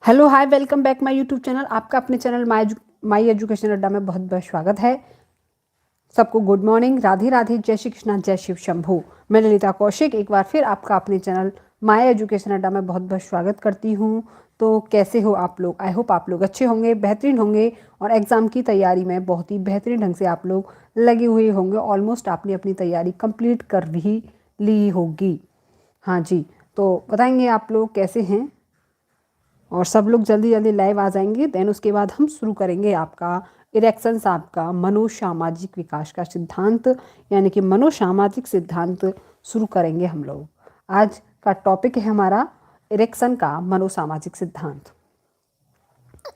Hello hi welcome back my YouTube channel. आपका अपने channel my education अड्डा में बहुत बहुत स्वागत है। सबको गुड मॉर्निंग, राधे राधे, जय श्री कृष्णा, जय शिव शंभू। मैं ललिता कौशिक एक बार फिर आपका अपने चैनल माय एजुकेशन अड्डा में बहुत बहुत स्वागत करती हूँ। तो कैसे हो आप लोग? आई होप आप लोग अच्छे होंगे, बेहतरीन होंगे और एग्ज़ाम की तैयारी में बहुत ही बेहतरीन ढंग से आप लोग लगे हुए होंगे। ऑलमोस्ट आपने अपनी तैयारी कंप्लीट कर भी ली होगी। हाँ जी, तो बताएंगे आप लोग कैसे हैं और सब लोग जल्दी जल्दी लाइव आ जाएंगे। देन उसके बाद हम शुरू करेंगे आपका इरेक्शंस, आपका मनोसामाजिक विकास का सिद्धांत यानी कि मनोसामाजिक सिद्धांत शुरू करेंगे हम लोग। आज का टॉपिक है हमारा इरेक्शन का मनोसामाजिक सिद्धांत।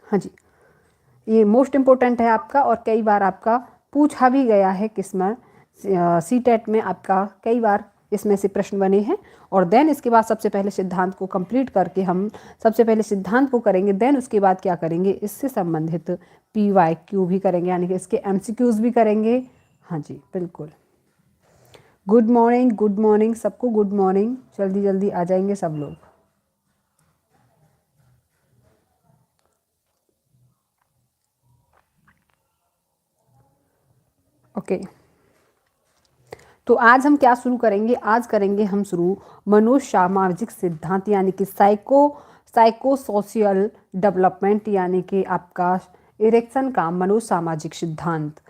हाँ जी, ये मोस्ट इम्पोर्टेंट है आपका और कई बार आपका पूछा भी गया है किस्मत सी टेट में। आपका कई बार इसमें से प्रश्न बने हैं। और देन इसके बाद सबसे पहले सिद्धांत को कंप्लीट करके हम सबसे पहले सिद्धांत को करेंगे। देन उसके बाद क्या करेंगे, इससे संबंधित PYQ भी करेंगे यानी कि इसके MCQs भी करेंगे। हाँ जी बिल्कुल। गुड मॉर्निंग, गुड मॉर्निंग सबको, गुड मॉर्निंग। जल्दी जल्दी आ जाएंगे सब लोग। ओके, तो आज हम क्या शुरू करेंगे? आज करेंगे हम शुरू मनोसामाजिक सिद्धांत यानी कि साइको सोशियल डेवलपमेंट यानी कि आपका इरेक्शन का मनोसामाजिक सिद्धांत।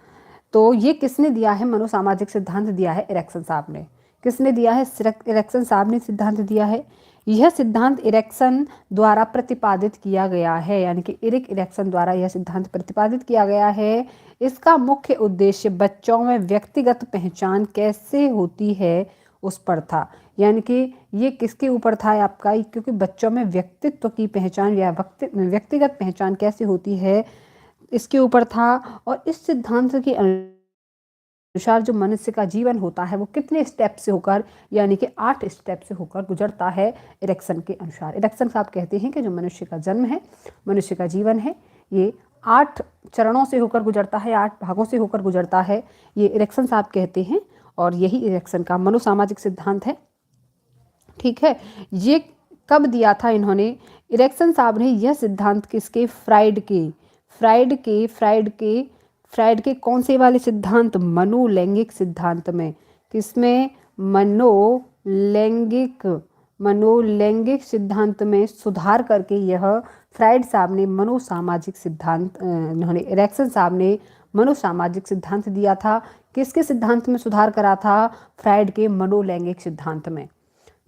तो ये किसने दिया है? मनोसामाजिक सिद्धांत दिया है इरेक्शन साहब ने। किसने दिया है? इरेक्शन साहब ने सिद्धांत दिया है। यह सिद्धांत इरेक्शन द्वारा प्रतिपादित किया गया है यानी कि इरेक्शन द्वारा यह सिद्धांत प्रतिपादित किया गया है। इसका मुख्य उद्देश्य बच्चों में व्यक्तिगत पहचान कैसे होती है उस पर था। यानी कि ये किसके ऊपर था आपका? क्योंकि बच्चों में व्यक्तित्व की पहचान या व्यक्तिगत पहचान कैसे होती है इसके ऊपर था। और इस सिद्धांत के अनुसार जो मनुष्य का जीवन होता है वो कितने स्टेप से होकर यानी कि 8 स्टेप से होकर गुजरता है इरेक्शन के अनुसार। इरेक्शन साहब कहते हैं कि जो मनुष्य का जन्म है, मनुष्य का जीवन है, ये 8 चरणों से होकर गुजरता है, 8 भागों से होकर गुजरता है, ये इरेक्शन साहब कहते हैं। और यही इरेक्शन का मनोसामाजिक सिद्धांत है। ठीक है, ये कब दिया था इन्होंने? इरेक्शन साहब ने यह सिद्धांत किसके? फ्राइड के कौन से वाले सिद्धांत? मनोलैंगिक सिद्धांत में। किसमें? मनोलैंगिक सिद्धांत में सुधार करके यह फ्राइड साहब ने मनोसामाजिक सिद्धांत इन्होंने इरेक्शन साहब ने मनोसामाजिक सिद्धांत दिया था। किसके सिद्धांत में सुधार करा था? फ्राइड के मनोलैंगिक सिद्धांत में।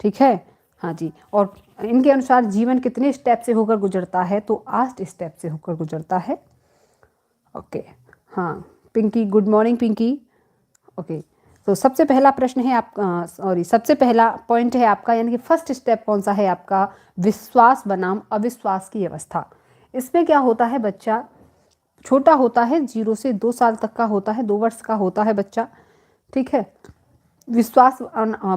ठीक है, हाँ जी। और इनके अनुसार जीवन कितने स्टेप से होकर गुजरता है? तो 8 स्टेप से होकर गुजरता है। ओके, हाँ Pinky, good morning Pinky. Okay, तो सबसे पहला प्रश्न है आपका, सबसे पहला पॉइंट है आपका यानी कि फर्स्ट स्टेप कौन सा है आपका? विश्वास बनाम अविश्वास की अवस्था। इसमें क्या होता है? बच्चा छोटा होता है, 0 से 2 साल तक का होता है, 2 वर्ष का होता है बच्चा। ठीक है, विश्वास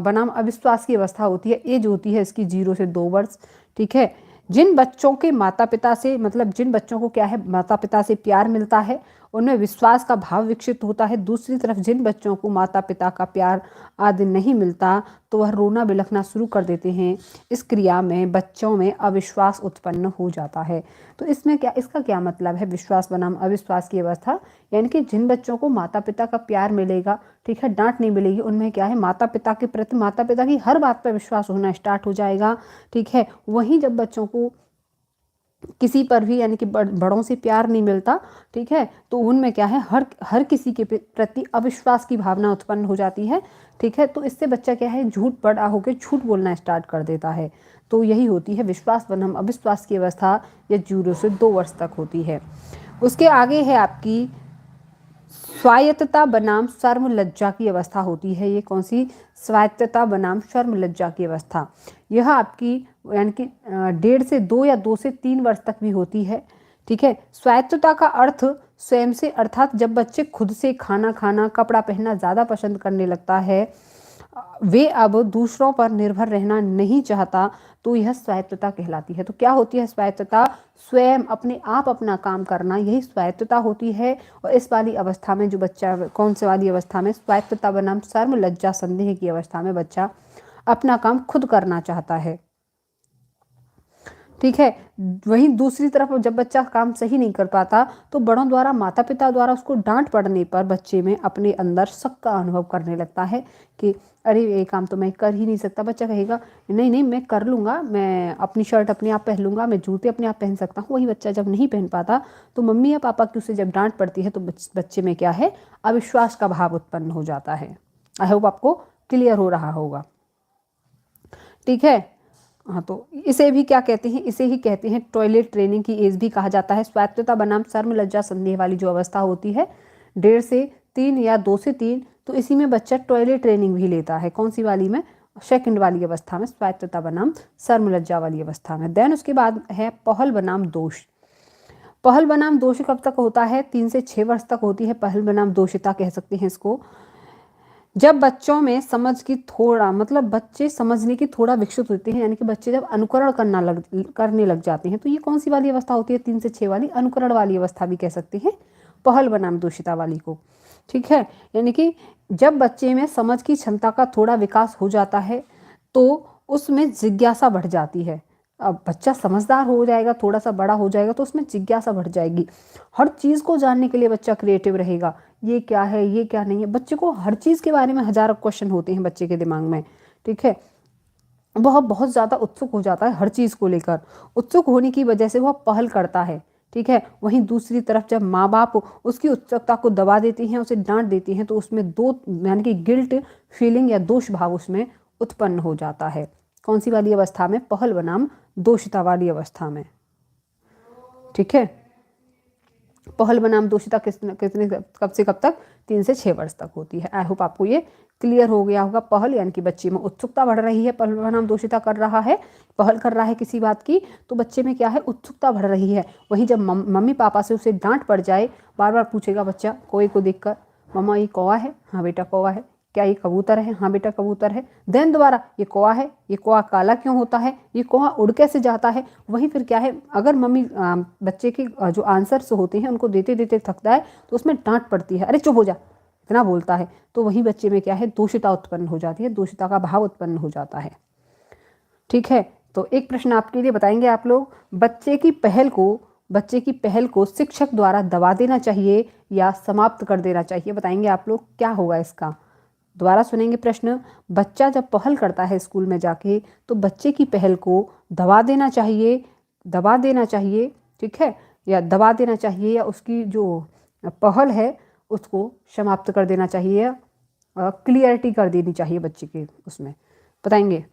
बनाम अविश्वास की अवस्था होती है। एज होती है इसकी 0 से 2 वर्ष। ठीक है, जिन बच्चों के माता पिता से मतलब जिन बच्चों को क्या है, माता पिता से प्यार मिलता है, उनमें विश्वास का भाव विकसित होता है। दूसरी तरफ जिन बच्चों को माता पिता का प्यार आदि नहीं मिलता तो वह रोना बिलखना शुरू कर देते हैं। इस क्रिया में बच्चों में अविश्वास उत्पन्न हो जाता है। तो इसमें क्या, इसका क्या मतलब है? विश्वास बनाम अविश्वास की अवस्था यानी कि जिन बच्चों को माता पिता का प्यार मिलेगा, ठीक है, डांट नहीं मिलेगी, उनमें क्या है, माता पिता के प्रति माता पिता की हर बात पर विश्वास होना स्टार्ट हो जाएगा। ठीक है, वहीं जब बच्चों को किसी पर भी यानी कि बड़ों से प्यार नहीं मिलता, ठीक है, तो उनमें क्या है, हर किसी के प्रति अविश्वास की भावना उत्पन्न हो जाती है। ठीक है, तो इससे बच्चा क्या है, झूठ बड़ा होकर झूठ बोलना स्टार्ट कर देता है। तो यही होती है विश्वास बनाम अविश्वास की अवस्था। यह 0 से 2 वर्ष तक होती है। उसके आगे है आपकी स्वायत्तता बनाम शर्म लज्जा की अवस्था होती है। ये कौन सी? स्वायत्तता बनाम शर्म लज्जा की अवस्था। यह आपकी यानी कि 1.5 से 2 या 2 से 3 वर्ष तक भी होती है। ठीक है, स्वायत्तता का अर्थ स्वयं से, अर्थात जब बच्चे खुद से खाना खाना, कपड़ा पहनना ज़्यादा पसंद करने लगता है, वे अब दूसरों पर निर्भर रहना नहीं चाहता, तो यह स्वायत्तता कहलाती है। तो क्या होती है स्वायत्तता? स्वयं अपने आप अपना काम करना, यही स्वायत्तता होती है। और इस वाली अवस्था में जो बच्चा, कौन से वाली अवस्था में? स्वायत्तता बनाम शर्म लज्जा संदेह की अवस्था में बच्चा अपना काम खुद करना चाहता है। ठीक है। वहीं दूसरी तरफ जब बच्चा काम सही नहीं कर पाता तो बड़ों द्वारा, माता पिता द्वारा उसको डांट पड़ने पर बच्चे में अपने अंदर शक का अनुभव करने लगता है कि अरे ये काम तो मैं कर ही नहीं सकता। बच्चा कहेगा नहीं नहीं मैं कर लूँगा, मैं अपनी शर्ट अपने आप पहन लूँगा, मैं जूते अपने आप पहन सकता हूँ। वही बच्चा जब नहीं पहन पाता तो मम्मी या पापा की उसे जब डांट पड़ती है तो बच्चे में क्या है, अविश्वास का भाव उत्पन्न हो जाता है। आई होप आपको क्लियर हो रहा होगा। ठीक है। हाँ, तो इसे भी क्या कहते हैं, इसे ही कहते हैं टॉयलेट ट्रेनिंग की एज भी कहा जाता है। स्वायत्तता बनाम शर्म लज्जा संदेह वाली जो अवस्था होती है 1.5 से 3 या 2 से 3, तो इसी में बच्चा टॉयलेट ट्रेनिंग भी लेता है। कौन सी वाली में, सेकंड वाली अवस्था में, स्वायत्तता बनाम शर्म लज्जा वाली अवस्था में। देन उसके बाद है पहल बनाम दोष। पहल बनाम दोष कब तक होता है, 3 से 6 वर्ष तक होती है। पहल बनाम दोषिता कह सकते हैं इसको। जब बच्चों में समझ की थोड़ा, मतलब बच्चे समझने की थोड़ा विकसित होते हैं, यानी कि बच्चे जब अनुकरण करने लग जाते हैं, तो ये कौन सी वाली अवस्था होती है, 3 से 6 वाली, अनुकरण वाली अवस्था भी कह सकते हैं पहल बनाम दोषिता वाली को। ठीक है। यानी कि जब बच्चे में समझ की क्षमता का थोड़ा विकास हो जाता है तो उसमें जिज्ञासा बढ़ जाती है। अब बच्चा समझदार हो जाएगा, थोड़ा सा बड़ा हो जाएगा तो उसमें जिज्ञासा बढ़ जाएगी। हर चीज़ को जानने के लिए बच्चा क्रिएटिव रहेगा, ये क्या है, ये क्या नहीं है। बच्चे को हर चीज़ के बारे में हजारों क्वेश्चन होते हैं बच्चे के दिमाग में। ठीक है। वह बहुत ज़्यादा उत्सुक हो जाता है हर चीज़ को लेकर। उत्सुक होने की वजह से वह पहल करता है। ठीक है। वहीं दूसरी तरफ जब माँ बाप उसकी उत्सुकता को दबा देती हैं, उसे डांट देती हैं, तो उसमें दो, यानी कि गिल्ट फीलिंग या दोष भाव उसमें उत्पन्न हो जाता है। कौन सी वाली अवस्था में, पहल बनाम दोषिता वाली अवस्था में। ठीक है। पहल बनाम दोषिता कितने कब से कब तक, 3 से 6 वर्ष तक होती है। आई होप आपको ये क्लियर हो गया होगा। पहल यानी कि बच्चे में उत्सुकता बढ़ रही है, पहल बनाम दोषिता कर रहा है, पहल कर रहा है किसी बात की, तो बच्चे में क्या है, उत्सुकता बढ़ रही है। वहीं जब मम्मी पापा से उसे डांट पड़ जाए, बार बार पूछेगा बच्चा कौवे को देखकर, मम्मा ये कौवा है, हाँ बेटा कौवा है, क्या ये कबूतर है, हाँ बेटा कबूतर है। देन दोबारा ये कौवा है, ये कौवा काला क्यों होता है, ये कौवा उड़ कैसे जाता है। वहीं फिर क्या है, अगर मम्मी बच्चे के जो आंसर्स होते हैं उनको देते देते थकता है तो उसमें डांट पड़ती है, अरे चुप हो जा, इतना बोलता है। तो वहीं बच्चे में क्या है, दोषिता उत्पन्न हो जाती है, दोषिता का भाव उत्पन्न हो जाता है। ठीक है। तो एक प्रश्न आपके लिए बताएंगे आप लोग, बच्चे की पहल को शिक्षक द्वारा दबा देना चाहिए या समाप्त कर देना चाहिए, बताएंगे आप लोग क्या होगा इसका। दोबारा सुनेंगे प्रश्न। बच्चा जब पहल करता है स्कूल में जाके तो बच्चे की पहल को दबा देना चाहिए, ठीक है, या दबा देना चाहिए, या उसकी जो पहल है उसको समाप्त कर देना चाहिए, या क्लियरिटी कर देनी चाहिए बच्चे के उसमें, बताएंगे।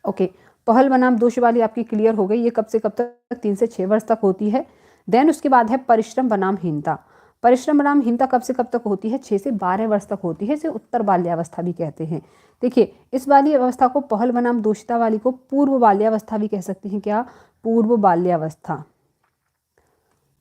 ओके। पहल बनाम दोष वाली आपकी क्लियर हो गई। ये कब से कब तक, 3 से 6 वर्ष तक होती है। देन उसके बाद है परिश्रम बनाम हीनता। परिश्रम बनाम हीनता कब से कब तक होती है, 6 से 12 वर्ष तक होती है। इसे उत्तर बाल्यावस्था भी कहते हैं। देखिए, इस वाली अवस्था को, पहल बनाम दोषिता वाली को पूर्व बाल्यावस्था भी कह सकते हैं। क्या, पूर्व बाल्यावस्था,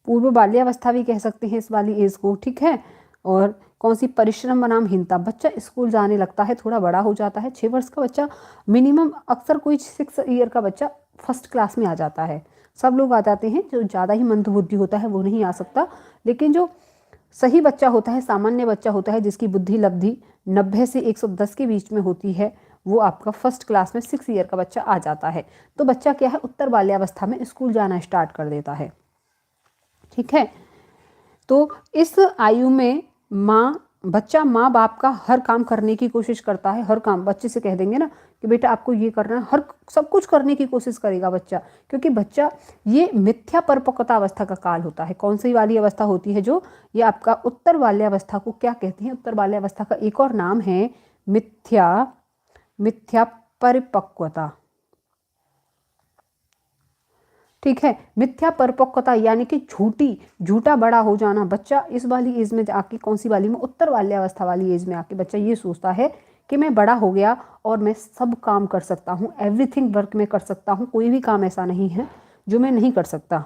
पूर्व बाल्यावस्था भी कह सकते हैं इस वाली एज को। ठीक है। और कौन सी, परिश्रम बनाम हीनता, बच्चा स्कूल जाने लगता है, थोड़ा बड़ा हो जाता है, 6 वर्ष का बच्चा मिनिमम, अक्सर कोई 6 ईयर का बच्चा फर्स्ट क्लास में आ जाता है। सब लोग आ जाते हैं, जो ज़्यादा ही मंदबुद्धि होता है वो नहीं आ सकता, लेकिन जो सही बच्चा होता है, सामान्य बच्चा होता है, जिसकी बुद्धि लब्धि 90 से 110 के बीच में होती है, वो आपका फर्स्ट क्लास में 6 ईयर का बच्चा आ जाता है। तो बच्चा क्या है, उत्तर बाल्यावस्था में स्कूल जाना स्टार्ट कर देता है। ठीक है। तो इस आयु में बच्चा माँ बाप का हर काम करने की कोशिश करता है। हर काम बच्चे से कह देंगे ना कि बेटा आपको ये करना है, हर सब कुछ करने की कोशिश करेगा बच्चा, क्योंकि बच्चा, ये मिथ्या परिपक्वता अवस्था का काल होता है। कौन सी वाली अवस्था होती है, जो ये आपका उत्तर बाल्यावस्था को क्या कहते हैं, उत्तर बाल्यावस्था का एक और नाम है मिथ्या परिपक्वता। ठीक है। मिथ्या परिपक्वता यानी कि झूठा बड़ा हो जाना। बच्चा इस वाली एज में आके, कौन सी वाली में, उत्तर बाल्यावस्था वाली एज में आके बच्चा ये सोचता है कि मैं बड़ा हो गया और मैं सब काम कर सकता हूँ, एवरीथिंग वर्क में कर सकता हूँ, कोई भी काम ऐसा नहीं है जो मैं नहीं कर सकता।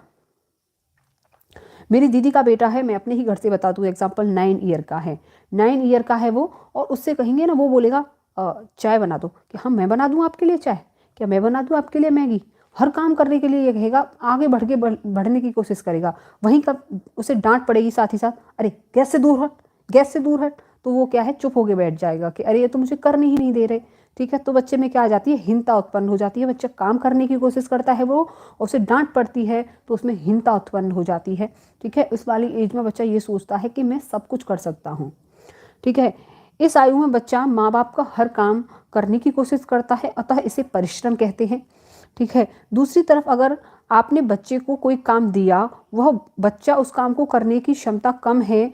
मेरी दीदी का बेटा है, मैं अपने ही घर से बता दूँ एग्जाम्पल, 9 ईयर का है, 9 ईयर का है वो, और उससे कहेंगे ना, वो बोलेगा चाय बना दो, कि हाँ मैं बना दूँ आपके लिए चाय, क्या मैं बना दूँ आपके लिए मैगी। हर काम करने के लिए ये कहेगा, आगे बढ़ने की कोशिश करेगा। वहीं कब उसे डांट पड़ेगी साथ ही साथ, अरे गैस से दूर हट, गैस से दूर हट, तो वो क्या है, चुप होके बैठ जाएगा कि अरे ये तो मुझे करने ही नहीं दे रहे। ठीक है, तो बच्चे में क्या आ जाती है, हीनता उत्पन्न हो जाती है। बच्चा काम करने की कोशिश करता है, वो उसे डांट पड़ती है तो उसमें हीनता उत्पन्न हो जाती है। ठीक है, इस वाली एज में बच्चा ये सोचता है कि मैं सब कुछ कर सकता हूँ। ठीक है, इस आयु में बच्चा माँ बाप का हर काम करने की कोशिश करता है, अतः इसे परिश्रम कहते हैं। ठीक है, दूसरी तरफ अगर आपने बच्चे को कोई काम दिया, वह बच्चा उस काम को करने की क्षमता कम है,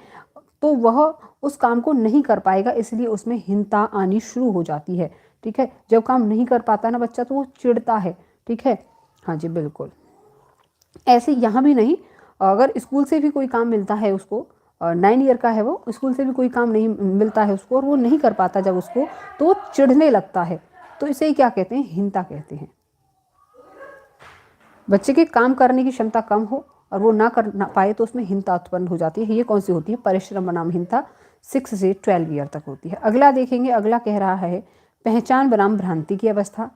तो वह उस काम को नहीं कर पाएगा, इसलिए उसमें हीनता आनी शुरू हो जाती है। ठीक है, जब काम नहीं कर पाता ना बच्चा तो वो चिढ़ता है। ठीक है, हाँ जी बिल्कुल। ऐसे यहाँ भी नहीं, अगर स्कूल से भी कोई काम मिलता है उसको, 9 ईयर का है वो, स्कूल से भी कोई काम नहीं मिलता है उसको और वो नहीं कर पाता जब उसको, तो वो चिढ़ने लगता है। तो इसे ही क्या कहते हैं, हीनता कहते हैं। बच्चे के काम करने की क्षमता कम हो और वो ना कर ना पाए तो उसमें हीनता उत्पन्न हो जाती है। ये कौन सी होती है, परिश्रम बनाम हीनता, 6 से 12 ईयर तक होती है। अगला देखेंगे, अगला कह रहा है पहचान बनाम भ्रांति की अवस्था।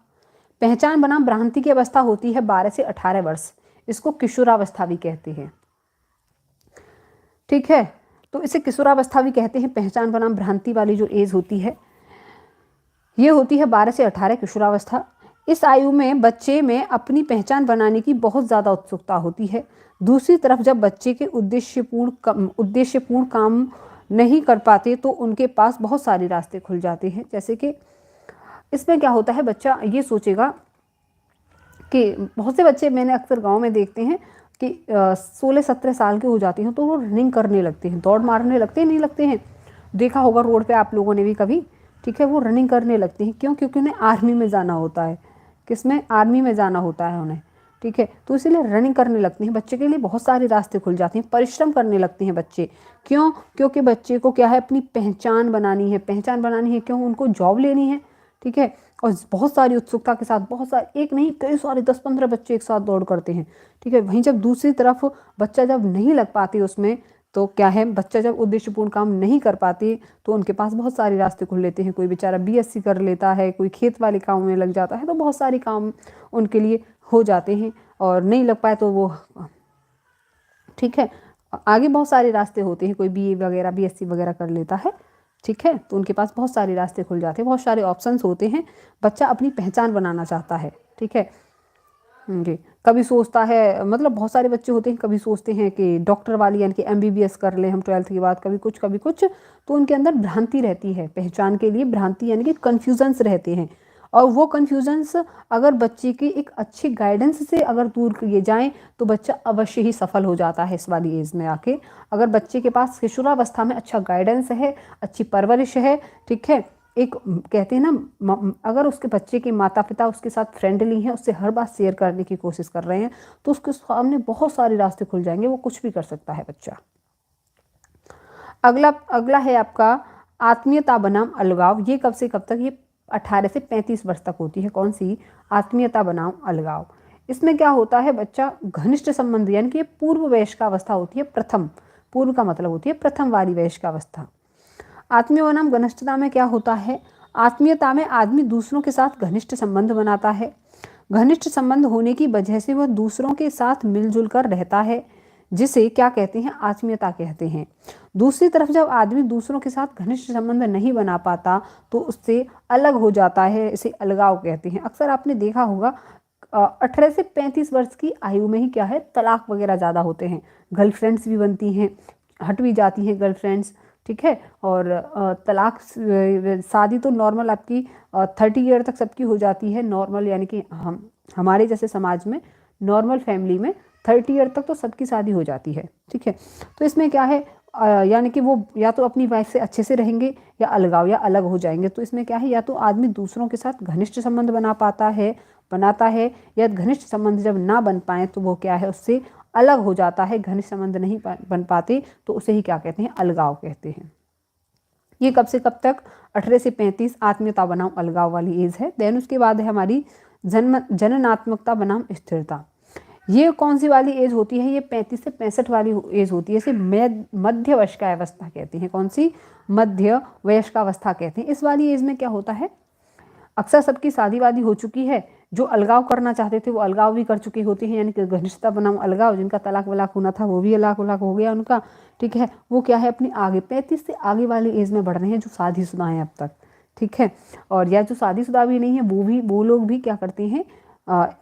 पहचान बनाम भ्रांति की अवस्था होती है 12 से 18 वर्ष, इसको किशोरावस्था भी कहते हैं। ठीक है, तो इसे किशोरावस्था भी कहते हैं। पहचान बनाम भ्रांति वाली जो एज होती है ये होती है 12 से 18, किशोरावस्था। इस आयु में बच्चे में अपनी पहचान बनाने की बहुत ज़्यादा उत्सुकता होती है। दूसरी तरफ जब बच्चे के उद्देश्यपूर्ण काम नहीं कर पाते तो उनके पास बहुत सारे रास्ते खुल जाते हैं। जैसे कि इसमें क्या होता है, बच्चा ये सोचेगा कि बहुत से बच्चे मैंने अक्सर गांव में देखते हैं कि 16-17 साल के हो जाते हैं तो वो रनिंग करने लगते हैं, दौड़ मारने लगते हैं, नहीं लगते हैं, देखा होगा रोड पे आप लोगों ने भी कभी। ठीक है, वो रनिंग करने लगते हैं, क्यों, क्योंकि उन्हें आर्मी में जाना होता है। किसमें, आर्मी में जाना होता है उन्हें। ठीक है, तो इसीलिए रनिंग करने लगते हैं। बच्चे के लिए बहुत सारे रास्ते खुल जाते हैं, परिश्रम करने लगते हैं बच्चे। क्यों, क्योंकि बच्चे को क्या है, अपनी पहचान बनानी है। पहचान बनानी है क्यों, उनको जॉब लेनी है। ठीक है, और बहुत सारी उत्सुकता के साथ, बहुत सारे, एक नहीं कई सारे 10-15 बच्चे एक साथ दौड़ करते हैं। ठीक है, वहीं जब दूसरी तरफ बच्चा जब नहीं लग पाती उसमें, तो क्या है, बच्चा जब उद्देश्यपूर्ण काम नहीं कर पाती तो उनके पास बहुत सारे रास्ते खुल लेते हैं। कोई बेचारा बीएससी कर लेता है, कोई खेत वाले काम में लग जाता है, तो बहुत सारे काम उनके लिए हो जाते हैं। और नहीं लग पाए तो वो, ठीक है, आगे बहुत सारे रास्ते होते हैं, कोई बीए वगैरह बीएससी वगैरह कर लेता है। ठीक है, तो उनके पास बहुत सारे रास्ते खुल जाते हैं, बहुत सारे ऑप्शंस होते हैं। बच्चा अपनी पहचान बनाना चाहता है। ठीक है जी, कभी सोचता है, मतलब बहुत सारे बच्चे होते हैं, कभी सोचते हैं कि डॉक्टर वाली यानी कि एमबीबीएस कर लें हम 12th के बाद, कभी कुछ, तो उनके अंदर भ्रांति रहती है। पहचान के लिए भ्रांति यानी कि कन्फ्यूजन्स रहते हैं, और वो कन्फ्यूजन्स अगर बच्चे की एक अच्छी गाइडेंस से अगर दूर किए जाएं तो बच्चा अवश्य ही सफल हो जाता है इस वाली एज में आके। अगर बच्चे के पास किशोरावस्था में अच्छा गाइडेंस है, अच्छी परवरिश है, ठीक है, एक कहते हैं ना, अगर उसके बच्चे के माता पिता उसके साथ फ्रेंडली हैं, उससे हर बात शेयर करने की कोशिश कर रहे हैं, तो उसके सामने बहुत सारे रास्ते खुल जाएंगे, वो कुछ भी कर सकता है बच्चा। अगला है आपका आत्मीयता बनाम अलगाव। ये कब से कब तक, ये 18 से 35 वर्ष तक होती है। कौन सी, आत्मीयता बनाम अलगाव। इसमें क्या होता है, बच्चा घनिष्ठ संबंध यानी कि पूर्व वयस्कावस्था होती है। प्रथम, पूर्व का मतलब होती है प्रथम वाली वयस्कावस्था। आत्मीय बनाम घनिष्ठता में क्या होता है, आत्मीयता में आदमी दूसरों के साथ घनिष्ठ संबंध बनाता है। घनिष्ठ संबंध होने की वजह से वह दूसरों के साथ मिलजुल कर रहता है, जिसे क्या कहते हैं, आत्मीयता कहते हैं। दूसरी तरफ जब आदमी दूसरों के साथ घनिष्ठ संबंध नहीं बना पाता तो उससे अलग हो जाता है, इसे अलगाव कहते हैं। अक्सर आपने देखा होगा 18 से 35 वर्ष की आयु में ही क्या है, तलाक वगैरह ज़्यादा होते हैं, गर्लफ्रेंड्स भी बनती हैं, हट भी जाती हैं गर्लफ्रेंड्स। ठीक है, और तलाक, शादी तो नॉर्मल आपकी 30 ईयर तक सबकी हो जाती है, नॉर्मल यानी कि हमारे जैसे समाज में, नॉर्मल फैमिली में 30 ईयर तक तो सबकी शादी हो जाती है। ठीक है, तो इसमें क्या है, यानी कि वो या तो अपनी वाइफ से अच्छे से रहेंगे या अलगाव या अलग हो जाएंगे। तो इसमें क्या है, या तो आदमी दूसरों के साथ घनिष्ठ संबंध बनाता है, या घनिष्ठ संबंध जब ना बन पाए तो वो क्या है, उससे अलग हो जाता है। घनिष्ठ संबंध नहीं बन पाते तो उसे ही क्या कहते हैं, अलगाव कहते हैं। ये कब से कब तक, 18 से 35, आत्मीयता बनाम अलगाव वाली एज है। देन उसके बाद है हमारी जननात्मकता बनाम स्थिरता। ये कौन सी वाली एज होती है, ये 35 से 65 वाली एज होती है। इसे मध्य वयस्कावस्था कहते हैं। कौन सी, मध्य वयस्कावस्था कहते हैं। इस वाली एज में क्या होता है, अक्सर सबकी शादी वादी हो चुकी है, जो अलगाव करना चाहते थे वो अलगाव भी कर चुके होते हैं, यानी कि घनिष्ठता बनाम अलगाव, जिनका तलाक वलाक होना था वो भी तलाक वलाक हो गया उनका। ठीक है, वो क्या है अपनी आगे 35 से आगे वाली एज में बढ़ रहे हैं जो शादीशुदा हैं अब तक। ठीक है, और या जो शादीशुदा भी नहीं है वो लोग भी क्या करते हैं,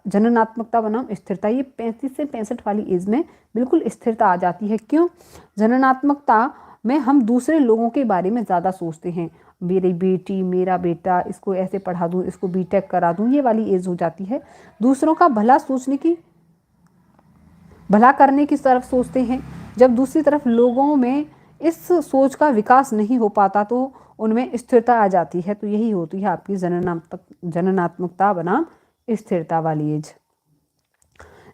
जननात्मकता बनाम स्थिरता, ये 35 से 65 वाली एज में बिल्कुल स्थिरता आ जाती है। क्यों? जननात्मकता में हम दूसरे लोगों के बारे में ज़्यादा सोचते हैं, मेरी बेटी, मेरा बेटा, इसको ऐसे पढ़ा दूँ, इसको बीटेक करा दूँ, ये वाली एज हो जाती है। दूसरों का भला सोचने की, भला करने की तरफ सोचते हैं। जब दूसरी तरफ लोगों में इस सोच का विकास नहीं हो पाता तो उनमें स्थिरता आ जाती है। तो यही होती है आपकी जननात्मकता बनाम स्थिरता वाली एज।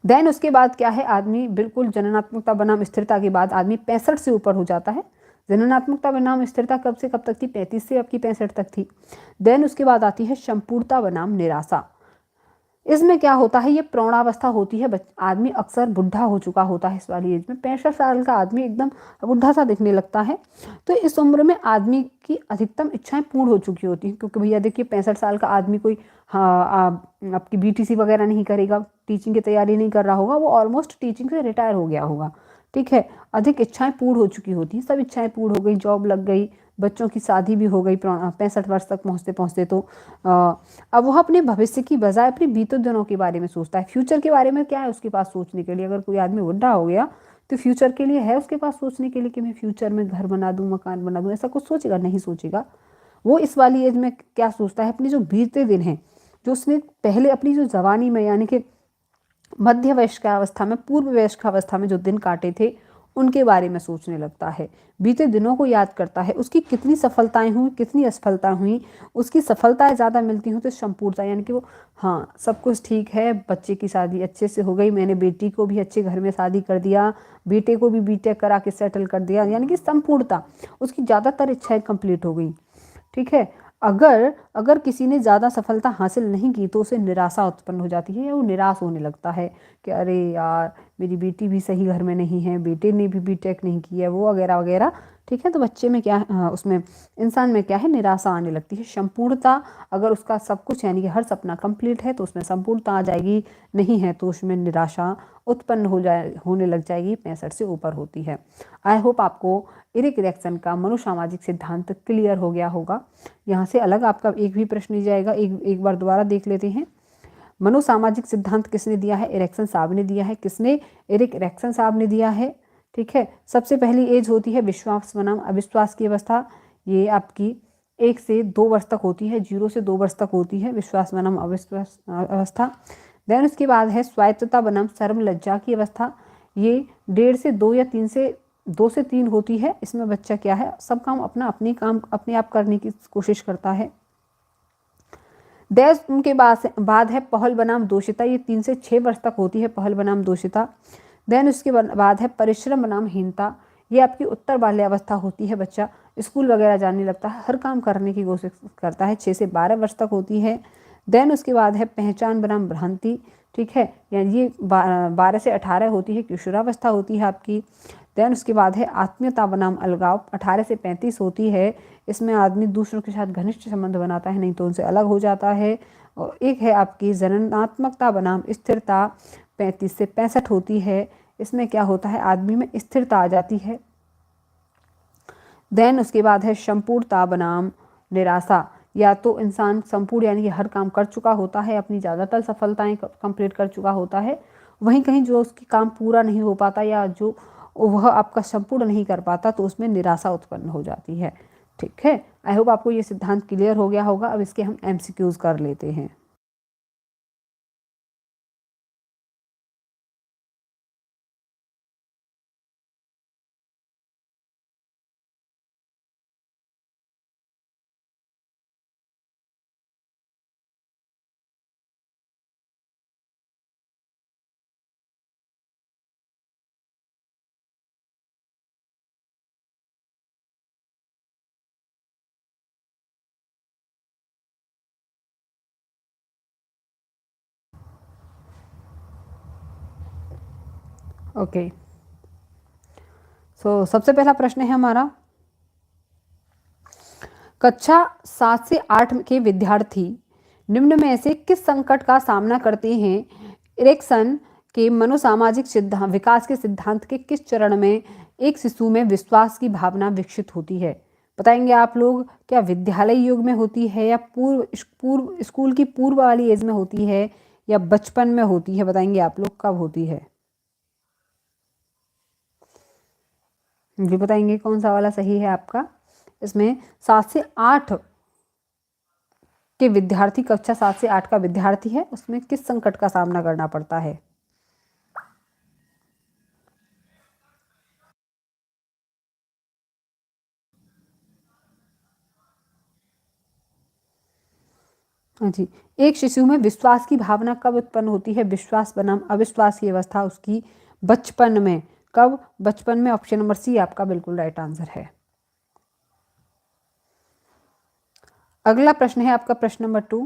देन उसके बाद क्या है, आदमी बिल्कुल जननात्मकता बनाम स्थिरता के बाद आदमी 65 से ऊपर हो जाता है। जननात्मकता बनाम स्थिरता कब से कब तक थी? 35 से आपकी 65 तक थी। देन उसके बाद आती है संपूर्णता बनाम निराशा। इसमें क्या होता है, ये प्रौढ़ावस्था होती है, आदमी अक्सर बुढ़ा हो चुका होता है इस वाली एज में। 65 साल का आदमी एकदम बुढ़ा सा दिखने लगता है। तो इस उम्र में आदमी की अधिकतम इच्छाएं पूर्ण हो चुकी होती हैं, क्योंकि भैया देखिए 65 साल का आदमी कोई आपकी बीटीसी वगैरह नहीं करेगा, टीचिंग की तैयारी नहीं कर रहा होगा, वो ऑलमोस्ट टीचिंग से रिटायर हो गया होगा। ठीक है, अधिक इच्छाएं पूर्ण हो चुकी होती हैं, सब इच्छाएं पूर्ण हो गई, जॉब लग गई, बच्चों की शादी भी हो गई 65 वर्ष तक पहुँचते पहुँचते। तो अब वह अपने भविष्य की बजाय अपने बीते दिनों के बारे में सोचता है। फ्यूचर के बारे में क्या है उसके पास सोचने के लिए? अगर कोई आदमी बुढ़ा हो गया तो फ्यूचर के लिए है उसके पास सोचने के लिए कि मैं फ्यूचर में घर बना दूं, मकान बना दूं, ऐसा कुछ सोचेगा? नहीं सोचेगा। वो इस वाली एज में क्या सोचता है, अपने जो बीते दिन हैं, जो उसने पहले अपनी जो जवानी में यानी कि मध्य वयस्कावस्था में, पूर्व वयस्कावस्था में जो दिन काटे थे उनके बारे में सोचने लगता है, बीते दिनों को याद करता है, उसकी कितनी सफलताएं हुई, कितनी असफलता हुई। उसकी सफलताएं ज़्यादा मिलती हूँ तो संपूर्णता, यानी कि वो हाँ सब कुछ ठीक है, बच्चे की शादी अच्छे से हो गई, मैंने बेटी को भी अच्छे घर में शादी कर दिया, बेटे को भी बीटेक करा के सेटल कर दिया, यानी कि संपूर्णता, उसकी ज़्यादातर इच्छाएं कंप्लीट हो गई। ठीक है, अगर अगर किसी ने ज़्यादा सफलता हासिल नहीं की तो उसे निराशा उत्पन्न हो जाती है, या वो निराश होने लगता है कि अरे यार मेरी बेटी भी सही घर में नहीं है, बेटे ने भी बीटेक नहीं किया, वो वगैरह वगैरह। ठीक है, तो बच्चे में क्या उसमें इंसान में क्या है, निराशा आने लगती है। संपूर्णता, अगर उसका सब कुछ यानी कि हर सपना कंप्लीट है तो उसमें संपूर्णता आ जाएगी, नहीं है तो उसमें निराशा उत्पन्न होने लग जाएगी, 65 से ऊपर होती है। आई होप आपको इरिक इरेक्सन का मनोसामाजिक सिद्धांत क्लियर हो गया होगा। यहाँ से अलग आपका एक भी प्रश्न नहीं जाएगा, एक बार दोबारा देख लेते हैं। मनोसामाजिक सिद्धांत किसने दिया है? इरेक्सन साहब ने दिया है। किसने? इरिक इरेक्सन साहब ने दिया है। ठीक है, सबसे पहली एज होती है विश्वास बनाम अविश्वास की अवस्था, ये आपकी 1 से 2 वर्ष तक होती है, 0 से 2 वर्ष तक होती है विश्वास बनाम अविश्वास अवस्था। देन उसके बाद है स्वायत्तता बनाम शर्म लज्जा की अवस्था, ये 1.5 से 2 या 3 से 2 से 3 होती है। इसमें बच्चा क्या है, सब काम अपने काम अपने आप करने की कोशिश करता है। देश उनके बाद है पहल बनाम दोषिता, ये 3 से 6 वर्ष तक होती है पहल बनाम दोषिता। देन उसके बाद है परिश्रम बनाम हीनता, ये आपकी उत्तर बाल्यावस्था होती है, बच्चा स्कूल वगैरह जाने लगता है, हर काम करने की कोशिश करता है, 6 से 12 वर्ष तक होती है। देन उसके बाद है पहचान बनाम भ्रांति। ठीक है, यानी ये 12 से 18 होती है, किशोरावस्था होती है आपकी। देन उसके बाद है आत्मीयता बनाम अलगाव, 18 से 35 होती है, इसमें आदमी दूसरों के साथ घनिष्ठ संबंध बनाता है, नहीं तो उनसे अलग हो जाता है। और एक है आपकी जननात्मकता बनाम स्थिरता, 35 से 65 होती है, इसमें क्या होता है, आदमी में स्थिरता आ जाती है। देन उसके बाद है संपूर्णता बनाम निराशा, या तो इंसान संपूर्ण यानी कि हर काम कर चुका होता है, अपनी ज़्यादातर सफलताएं कंप्लीट कर चुका होता है, वहीं कहीं जो उसकी काम पूरा नहीं हो पाता या जो वह आपका संपूर्ण नहीं कर पाता तो उसमें निराशा उत्पन्न हो जाती है। ठीक है, आई होप आपको ये सिद्धांत क्लियर हो गया होगा। अब इसके हम एमसीक्यूज कर लेते हैं। ओके, सो सबसे पहला प्रश्न है हमारा, कक्षा 7 से 8 के विद्यार्थी निम्न में से किस संकट का सामना करते हैं? इरेक्सन के मनोसामाजिक सिद्धांत विकास के सिद्धांत के किस चरण में एक शिशु में विश्वास की भावना विकसित होती है? बताएंगे आप लोग। क्या विद्यालय युग में होती है, या पूर्व स्कूल की पूर्व वाली एज में होती है, या बचपन में होती है? बताएंगे आप लोग कब होती है। जी बताएंगे कौन सा वाला सही है आपका। इसमें 7 से 8 के विद्यार्थी, कक्षा 7 से 8 का विद्यार्थी है, उसमें किस संकट का सामना करना पड़ता है? हाँ जी। एक शिशु में विश्वास की भावना कब उत्पन्न होती है? विश्वास बनाम अविश्वास की अवस्था उसकी बचपन में। कब? बचपन में। ऑप्शन नंबर सी आपका बिल्कुल राइट आंसर है। अगला प्रश्न है आपका प्रश्न नंबर 2।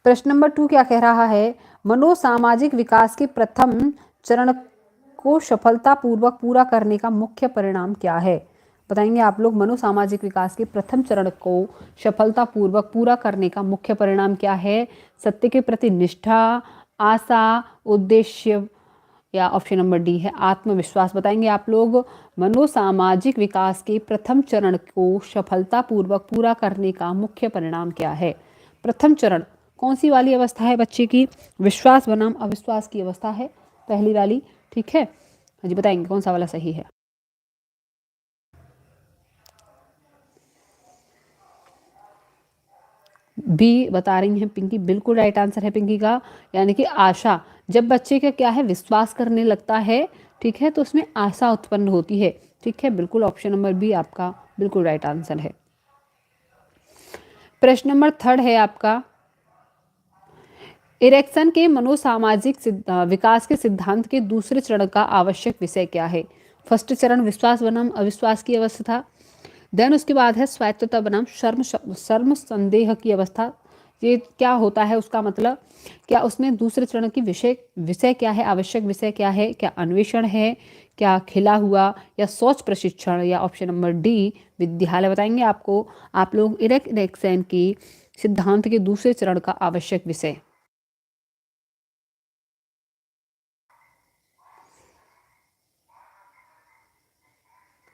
प्रश्न नंबर 2 क्या कह रहा है? मनोसामाजिक विकास के प्रथम चरण को सफलतापूर्वक पूरा करने का मुख्य परिणाम क्या है? बताएंगे आप लोग। मनोसामाजिक विकास के प्रथम चरण को सफलतापूर्वक पूरा करने का मुख्य परिणाम क्या है? सत्य के प्रति निष्ठा, आशा, उद्देश्य, या ऑप्शन नंबर डी है आत्मविश्वास। बताएंगे आप लोग। मनोसामाजिक विकास के प्रथम चरण को सफलतापूर्वक पूरा करने का मुख्य परिणाम क्या है? प्रथम चरण कौन सी वाली अवस्था है बच्चे की? विश्वास बनाम अविश्वास की अवस्था है, पहली वाली। ठीक है जी, बताएंगे कौन सा वाला सही है। बी बता रही हैं पिंकी, बिल्कुल राइट आंसर है पिंकी का। यानी कि आशा, जब बच्चे का क्या है, विश्वास करने लगता है, ठीक है, तो उसमें आशा उत्पन्न होती है। ठीक है, बिल्कुल ऑप्शन नंबर बी आपका बिल्कुल राइट आंसर है। प्रश्न नंबर 3 है आपका। इरेक्सन के मनोसामाजिक विकास के सिद्धांत के दूसरे चरण का आवश्यक विषय क्या है? फर्स्ट चरण विश्वास बनाम अविश्वास की अवस्था, देन उसके बाद है स्वायत्तता बनाम शर्म संदेह की अवस्था। ये क्या होता है, उसका मतलब क्या उसमें दूसरे चरण की विषय विषय क्या है, आवश्यक विषय क्या है? क्या अन्वेषण है, क्या खिला हुआ, या सोच प्रशिक्षण, या ऑप्शन नंबर डी विद्यालय? बताएंगे आपको आप लोग। इरेक्सन की सिद्धांत के दूसरे चरण का आवश्यक विषय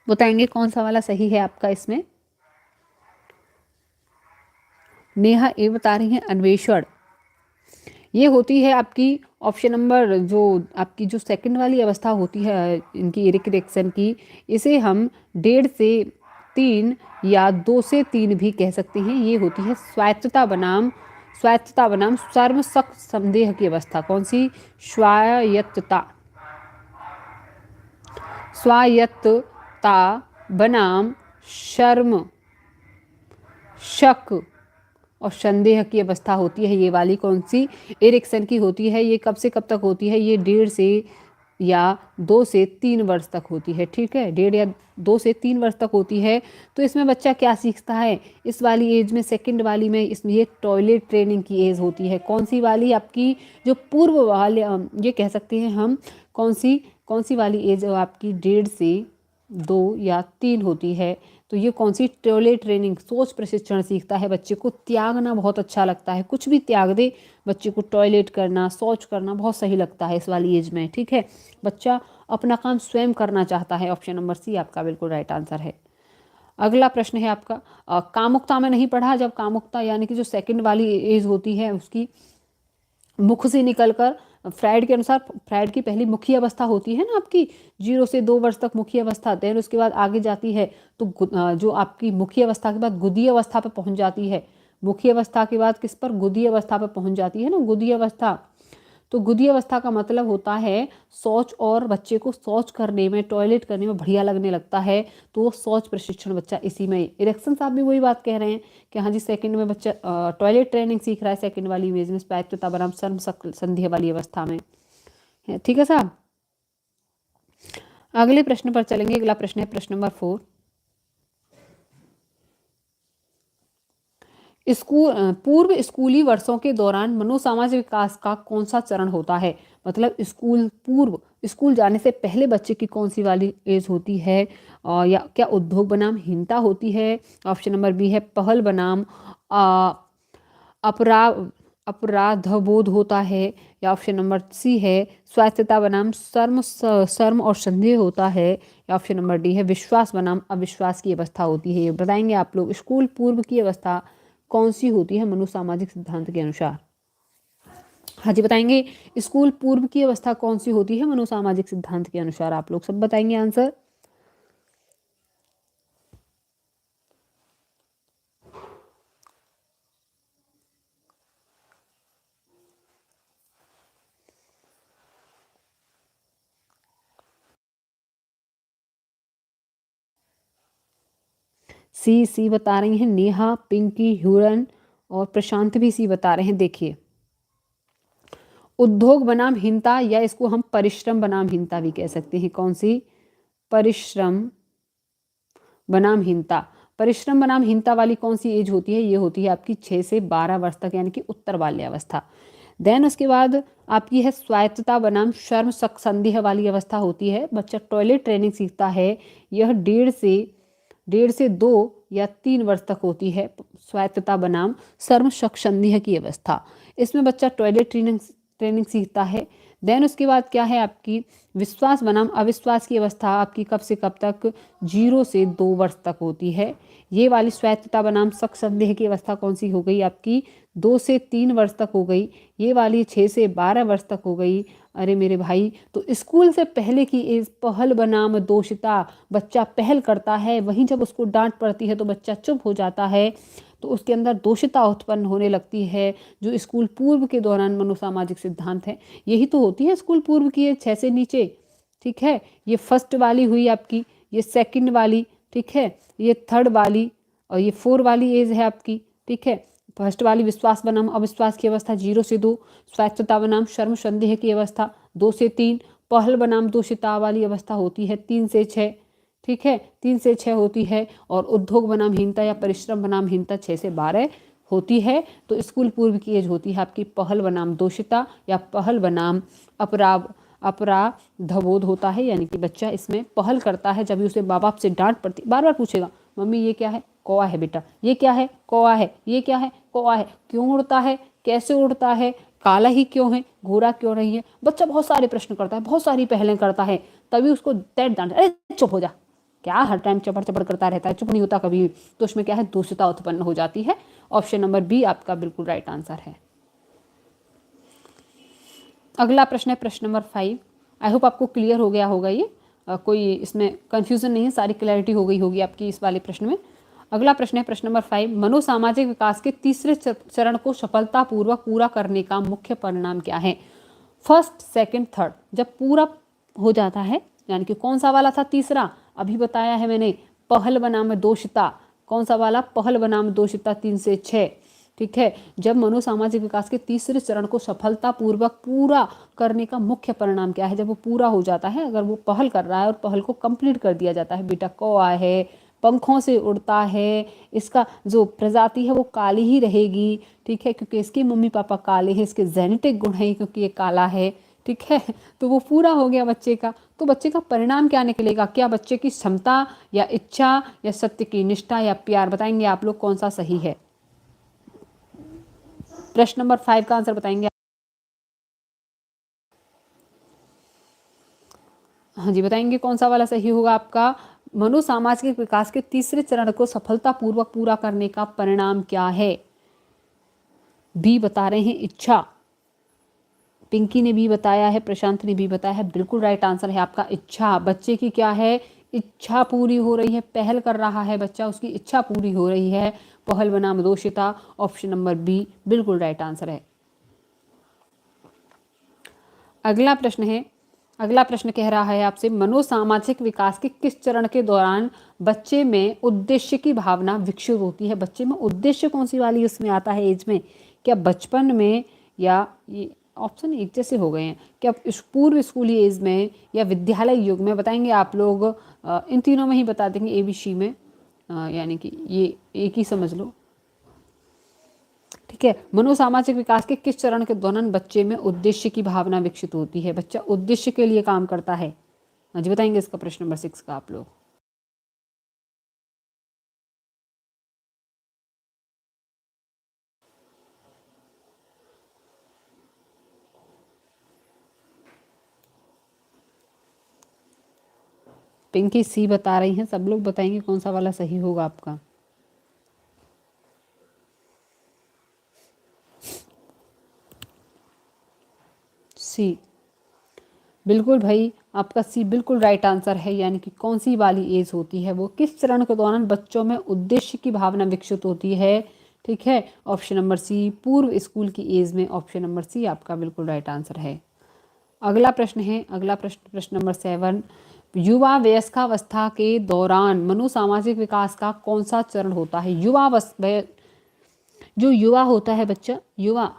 बताएंगे कौन सा वाला सही है आपका इसमें। नेहा ये बता रही हैं अन्वेषण। ये होती है आपकी ऑप्शन नंबर, जो आपकी जो सेकंड वाली अवस्था होती है इनकी इरेक्शन की, इसे हम 1.5 से 3 या 2 से 3 भी कह सकते हैं। ये होती है स्वायत्तता बनाम सर्व शक संदेह की अवस्था। कौन सी? स्वायत्तता। स्वायत्तता बनाम शर्म, शक और संदेह की अवस्था होती है। ये वाली कौन सी? इरेक्शन की होती है। ये कब से कब तक होती है? ये 1.5 से या 2 से 3 वर्ष तक होती है। ठीक है, 1.5 या 2 से 3 वर्ष तक होती है। तो इसमें बच्चा क्या सीखता है इस वाली एज में? सेकंड वाली में इसमें ये टॉयलेट ट्रेनिंग की एज होती है। कौन सी वाली? आपकी जो पूर्व वाले, ये कह सकते हैं हम, कौन सी वाली एज आपकी 1.5 से 2 या 3 होती है। तो ये कौन सी? टॉयलेट ट्रेनिंग, सोच प्रशिक्षण सीखता है। बच्चे को त्यागना बहुत अच्छा लगता है, कुछ भी त्याग दे बच्चे को। टॉयलेट करना, शौच करना बहुत सही लगता है इस वाली एज में। ठीक है, बच्चा अपना काम स्वयं करना चाहता है। ऑप्शन नंबर सी आपका बिल्कुल राइट आंसर है। अगला प्रश्न है आपका। कामुकता में नहीं पढ़ा। जब कामुकता यानी कि जो सेकंड वाली एज होती है उसकी मुख से निकलकर, फ्राइड के अनुसार फ्राइड की पहली मुखी अवस्था होती है ना आपकी, 0 से 2 वर्ष तक मुखी अवस्था, देन उसके बाद आगे जाती है तो जो आपकी मुखी अवस्था के बाद गुदी अवस्था पर पहुंच जाती है। मुखी अवस्था के बाद किस पर? गुदी अवस्था पर पहुंच जाती है ना, गुदी अवस्था। तो गुदी अवस्था का मतलब होता है शौच, और बच्चे को शौच करने में, टॉयलेट करने में बढ़िया लगने लगता है। तो वो शौच प्रशिक्षण बच्चा इसी में। इरेक्शन साहब भी वही बात कह रहे हैं कि हाँ जी, सेकंड में बच्चा टॉयलेट ट्रेनिंग सीख रहा है, सेकंड वाली इमेज में, स्वायत्तता बनाम शर्म संदेह वाली अवस्था में। ठीक है साहब। अगले प्रश्न पर चलेंगे। अगला प्रश्न है प्रश्न नंबर 4। पूर्व स्कूली वर्षों के दौरान मनोसामाजिक विकास का कौन सा चरण होता है? मतलब स्कूल जाने से पहले बच्चे की कौन सी वाली एज होती है? या क्या उद्योग बनाम हीनता होती है? ऑप्शन नंबर बी है पहल बनाम आ, अपरा अपराधबोध होता है, या ऑप्शन नंबर सी है स्वायत्तता बनाम शर्म और संदेह होता है, या ऑप्शन नंबर डी है विश्वास बनाम अविश्वास की अवस्था होती है। ये बताएंगे आप लोग स्कूल पूर्व की अवस्था कौन सी होती है मनोसामाजिक सिद्धांत के अनुसार। हाँ जी बताएंगे, स्कूल पूर्व की अवस्था कौन सी होती है मनोसामाजिक सिद्धांत के अनुसार, आप लोग सब बताएंगे आंसर। सी बता रही हैं नेहा, पिंकी, ह्यूरन और प्रशांत भी सी बता रहे हैं। देखिए, उद्योग बनाम हीनता, या इसको हम परिश्रम बनाम हीनता भी कह सकते हैं। कौन सी? परिश्रम बनाम हीनता। परिश्रम बनाम हीनता वाली कौन सी एज होती है? ये होती है आपकी 6 से 12 वर्ष तक, यानी कि उत्तर बाल्यावस्था। देन उसके बाद आपकी है स्वायत्तता बनाम शर्म संदेह वाली अवस्था होती है। बच्चा टॉयलेट ट्रेनिंग सीखता है, यह 1.5 से 2 या 3 वर्ष तक होती है। स्वायत्तता बनाम शर्म संदेह की अवस्था, इसमें बच्चा टॉयलेट ट्रेनिंग सीखता है। देन उसके बाद क्या है आपकी विश्वास बनाम अविश्वास की अवस्था, आपकी कब से कब तक? 0 से 2 वर्ष तक होती है। ये वाली स्वायत्तता बनाम संदेह की अवस्था कौन सी हो गई आपकी? 2 से 3 वर्ष तक हो गई। ये वाली 6 से 12 वर्ष तक हो गई। अरे मेरे भाई, तो स्कूल से पहले की एज पहल बनाम दोषिता, बच्चा पहल करता है, वहीं जब उसको डांट पड़ती है तो बच्चा चुप हो जाता है, तो उसके अंदर दोषिता उत्पन्न होने लगती है, जो स्कूल पूर्व के दौरान मनोसामाजिक सिद्धांत है। यही तो होती है स्कूल पूर्व की एज 6 से नीचे। ठीक है, ये फर्स्ट वाली हुई आपकी, ये सेकंड वाली, ठीक है, ये थर्ड वाली, और ये 4 वाली एज है आपकी। ठीक है, फर्स्ट वाली विश्वास बनाम अविश्वास की अवस्था 0 से 2, स्वायत्तता बनाम शर्म संदेह की अवस्था 2 से 3, पहल बनाम दोषिता वाली अवस्था होती है 3 से 6। ठीक है, 3 से 6 होती है, और उद्योग बनाम हीनता या परिश्रम बनाम हीनता 6 से 12 होती है। तो स्कूल पूर्व की एज होती है आपकी पहल बनाम दोषिता या पहल बनाम अपराधबोध होता है, यानी कि बच्चा इसमें पहल करता है। जब भी उसे माँ बाप से डांट पड़ती, बार बार पूछेगा मम्मी ये क्या है? कौआ है बेटा। ये क्या है? कौआ है। ये क्या है? कौआ है। क्यों उड़ता है? कैसे उड़ता है? काला ही क्यों है? घोड़ा क्यों नहीं है? बच्चा बहुत सारे प्रश्न करता है, बहुत सारी पहलें करता है, तभी उसको दैट डांट, अरे चुप हो जा, क्या हर टाइम चपड़ चपड़ करता रहता है, चुप नहीं होता कभी। तो उसमें क्या है, दोषिता उत्पन्न हो जाती है। ऑप्शन नंबर बी आपका बिल्कुल राइट आंसर है। अगला प्रश्न है प्रश्न नंबर 5। आई होप आपको क्लियर हो गया होगा ये, कोई इसमें कंफ्यूजन नहीं है, सारी क्लैरिटी हो गई होगी आपकी इस वाले प्रश्न में। अगला प्रश्न है प्रश्न नंबर 5। मनोसामाजिक विकास के तीसरे चरण को सफलतापूर्वक पूरा करने का मुख्य परिणाम क्या है? फर्स्ट, सेकंड, थर्ड, जब पूरा हो जाता है, यानी कि कौन सा वाला था तीसरा? अभी बताया है मैंने, पहल बनाम दोषिता। कौन सा वाला? पहल बनाम दोषिता 3 से 6। ठीक है, जब मनोसामाजिक विकास के तीसरे चरण को सफलतापूर्वक पूरा करने का मुख्य परिणाम क्या है? जब वो पूरा हो जाता है, अगर वो पहल कर रहा है और पहल को कंप्लीट कर दिया जाता है, बेटा कौआ है, पंखों से उड़ता है, इसका जो प्रजाति है वो काली ही रहेगी। ठीक है, क्योंकि इसके मम्मी पापा काले हैं, इसके जेनेटिक गुण है क्योंकि ये काला है। ठीक है, तो वो पूरा हो गया बच्चे का। तो बच्चे का परिणाम क्या निकलेगा? क्या बच्चे की क्षमता या इच्छा या सत्य की निष्ठा या प्यार? बताएंगे आप लोग कौन सा सही है? प्रश्न नंबर 5 का आंसर बताएंगे। हाँ जी बताएंगे कौन सा वाला सही होगा आपका? मनोसामाजिक विकास के तीसरे चरण को सफलतापूर्वक पूरा करने का परिणाम क्या है? बी बता रहे हैं इच्छा। पिंकी ने भी बताया है, प्रशांत ने भी बताया है, बिल्कुल राइट आंसर है आपका इच्छा। बच्चे की क्या है? इच्छा पूरी हो रही है, पहल कर रहा है बच्चा, उसकी इच्छा पूरी हो रही है। पहल बनाम दोषिता, ऑप्शन नंबर बी बिल्कुल राइट आंसर है। अगला प्रश्न है, अगला प्रश्न कह रहा है आपसे, मनोसामाजिक विकास के किस चरण के दौरान बच्चे में उद्देश्य की भावना विकसित होती है? बच्चे में उद्देश्य कौन सी वाली उसमें आता है एज में? क्या बचपन में, या ये ऑप्शन एक जैसे हो गए हैं, क्या पूर्व स्कूली एज में या विद्यालय युग में? बताएंगे आप लोग, इन तीनों में ही बता देंगे, ABC में, यानी कि ये एक ही समझ लो। ठीक है, मनोसामाजिक विकास के किस चरण के दौरान बच्चे में उद्देश्य की भावना विकसित होती है? बच्चा उद्देश्य के लिए काम करता है। हाँ जी बताएंगे इसका प्रश्न नंबर 6 का आप लोग। पिंकी सी बता रही हैं, सब लोग बताएंगे कौन सा वाला सही होगा आपका। सी, बिल्कुल भाई, आपका सी बिल्कुल राइट आंसर है। यानी कि कौन सी वाली एज होती है वो, किस चरण के दौरान बच्चों में उद्देश्य की भावना विकसित होती है। ठीक है, ऑप्शन नंबर सी, पूर्व स्कूल की एज में। ऑप्शन नंबर सी आपका बिल्कुल राइट आंसर है। अगला प्रश्न है, अगला प्रश्न, प्रश्न नंबर 7, युवा वयस्कावस्था के दौरान मनोसामाजिक विकास का कौन सा चरण होता है। जो युवा होता है बच्चा, युवा,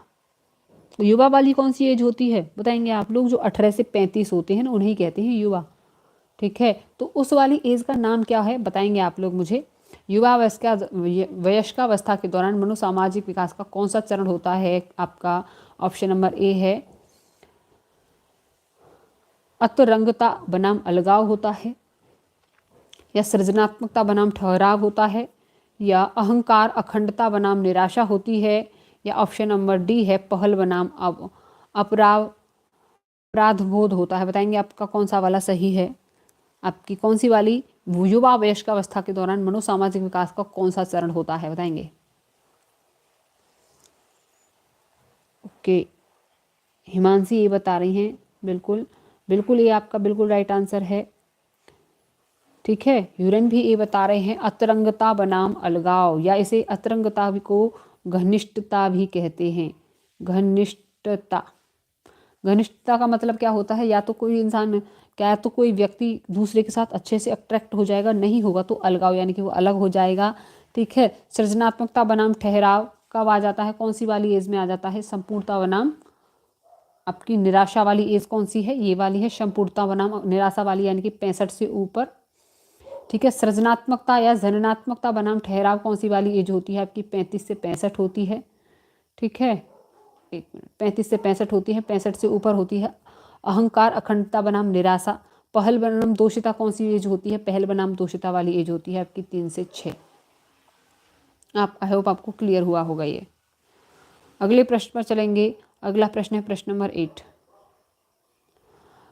युवा वाली कौन सी एज होती है बताएंगे आप लोग। जो 18 से 35 होते हैं ना, उन्हें कहते हैं युवा। ठीक है, तो उस वाली एज का नाम क्या है बताएंगे आप लोग मुझे। युवा वयस्कावस्था के दौरान मनोसामाजिक विकास का कौन सा चरण होता है आपका। ऑप्शन नंबर ए है अतरंगता बनाम अलगाव होता है, या सृजनात्मकता बनाम ठहराव होता है, या अहंकार अखंडता बनाम निराशा होती है, या ऑप्शन नंबर डी है पहल बनाम अपराध बोध होता है। बताएंगे आपका कौन सा वाला सही है। आपकी कौन सी वाली युवा वयस्कावस्था के दौरान मनोसामाजिक विकास का कौन सा चरण होता है बताएंगे। ओके, हिमांशी ये बता रही हैं, बिल्कुल बिल्कुल ये आपका बिल्कुल राइट आंसर है। ठीक है, यूरेन भी ये बता रहे हैं अतरंगता बनाम अलगाव, या इसे अतरंगता को घनिष्ठता भी कहते हैं। घनिष्ठता, घनिष्ठता का मतलब क्या होता है, या तो कोई इंसान, क्या तो कोई व्यक्ति दूसरे के साथ अच्छे से अट्रैक्ट हो जाएगा, नहीं होगा तो अलगाव, यानी कि वो अलग हो जाएगा। ठीक है, सृजनात्मकता बनाम ठहराव कब आ जाता है, कौन सी वाली एज में आ जाता है। संपूर्णता बनाम, आपकी निराशा वाली एज कौन सी है, ये वाली है संपूर्णता बनाम निराशा वाली, यानी कि 65 से ऊपर। ठीक है, सृजनात्मकता या जननात्मकता बनाम ठहराव कौन सी वाली एज होती है आपकी, 35 से 65 होती है। ठीक है, एक मिनट, 35 से 65 होती है, 65 से ऊपर होती है। अहंकार अखंडता बनाम निराशा, पहल बनाम दोषिता कौन सी एज होती है, पहल बनाम दोषिता वाली एज होती है आपकी 3 से 6। आप, आई होप आपको क्लियर हुआ होगा ये। अगले प्रश्न पर चलेंगे। अगला प्रश्न है प्रश्न नंबर 8,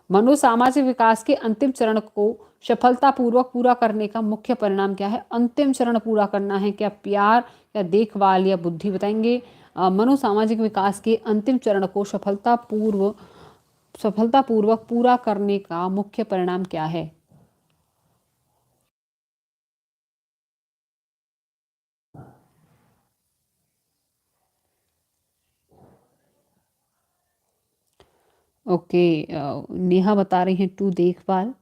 मनोसामाजिक विकास के अंतिम चरण को सफलतापूर्वक पूरा करने का मुख्य परिणाम क्या है। अंतिम चरण पूरा करना है, क्या प्यार या देखभाल या बुद्धि। बताएंगे मनोसामाजिक विकास के अंतिम चरण को सफलतापूर्वक पूरा करने का मुख्य परिणाम क्या है। ओके, नेहा बता रही हैं टू देखभाल।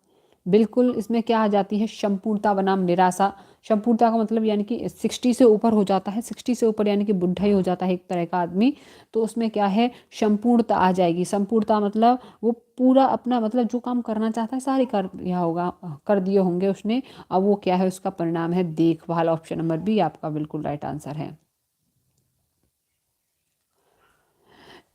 बिल्कुल, इसमें क्या आ जाती है संपूर्णता बनाम निराशा। संपूर्णता का मतलब यानी कि 60 से ऊपर हो जाता है, 60 से ऊपर यानी कि बुढ़ा ही हो जाता है एक तरह का आदमी, तो उसमें क्या है संपूर्णता आ जाएगी। संपूर्णता मतलब वो पूरा अपना, मतलब जो काम करना चाहता है सारे कर दिया होगा, कर दिए होंगे उसने। अब वो क्या है, उसका परिणाम है देखभाल। ऑप्शन नंबर बी आपका बिल्कुल राइट आंसर है।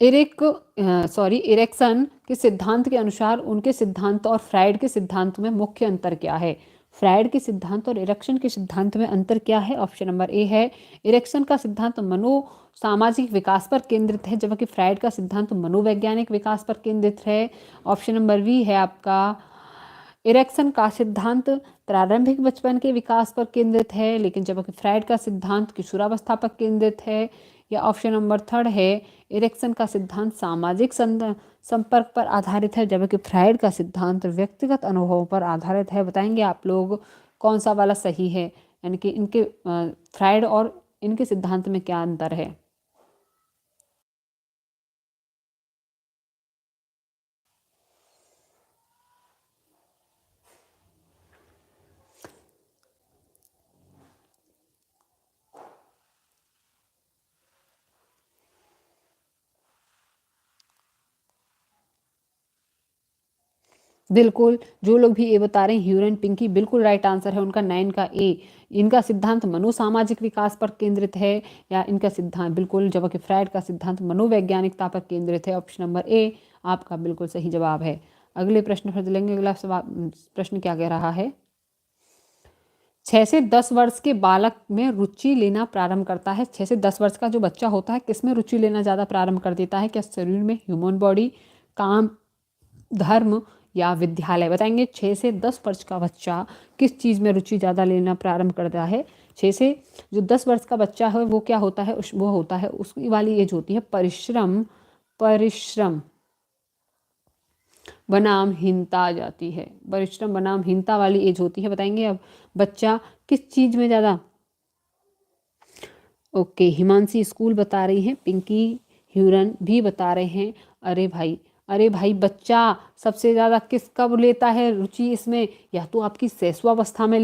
इरेक्शन के सिद्धांत के अनुसार उनके सिद्धांत और फ्राइड के सिद्धांत में मुख्य अंतर क्या है। फ्राइड के सिद्धांत और इरेक्शन के सिद्धांत में अंतर क्या है। ऑप्शन नंबर ए है इरेक्शन का सिद्धांत मनो सामाजिक विकास पर केंद्रित है, जबकि फ्राइड का सिद्धांत मनोवैज्ञानिक विकास पर केंद्रित है। ऑप्शन नंबर बी है आपका इरेक्शन का सिद्धांत प्रारंभिक बचपन के विकास पर केंद्रित है, लेकिन जबकि फ्राइड का सिद्धांत किशोरावस्था पर केंद्रित है। या ऑप्शन नंबर थर्ड है इरेक्शन का सिद्धांत सामाजिक संपर्क पर आधारित है, जबकि फ्राइड का सिद्धांत व्यक्तिगत अनुभवों पर आधारित है। बताएंगे आप लोग कौन सा वाला सही है, यानी कि इनके फ्राइड और इनके सिद्धांत में क्या अंतर है। बिल्कुल, जो लोग भी ए बता रहे हैं ह्यूरन पिंकी, बिल्कुल राइट आंसर है उनका 9 का ए। इनका सिद्धांत मनोसामाजिक विकास पर केंद्रित है, या इनका सिद्धांत बिल्कुल, जबकि फ्राइड का सिद्धांत मनोवैज्ञानिकता पर केंद्रित है। ऑप्शन नंबर ए आपका बिल्कुल सही जवाब है। अगले प्रश्न पर चलेंगे। अगला प्रश्न क्या कह रहा है, 6 से 10 वर्ष के बालक में रुचि लेना प्रारंभ करता है। 6 से 10 वर्ष का जो बच्चा होता है किस में रुचि लेना ज़्यादा प्रारंभ कर देता है, क्या शरीर में, ह्यूमन बॉडी, काम, धर्म, या विद्यालय? बताएंगे 6 से 10 वर्ष का बच्चा किस चीज़ में रुचि ज़्यादा लेना प्रारंभ करता है? 6 से जो 10 वर्ष का बच्चा है वो क्या होता है, वो होता है, उसकी वाली एज होती है परिश्रम बनाम हीनता आ जाती है। परिश्रम बनाम हीनता वाली एज होती है। बताएंगे अब बच्चा किस चीज़ में ज़्यादा। ओके, हिमांशी स्कूल बता रही हैं, पिंकी ह्यूरन भी बता रहे हैं। अरे भाई बच्चा सबसे ज़्यादा किस कब लेता है रुचि इसमें? या तो आपकी शैशवावस्था में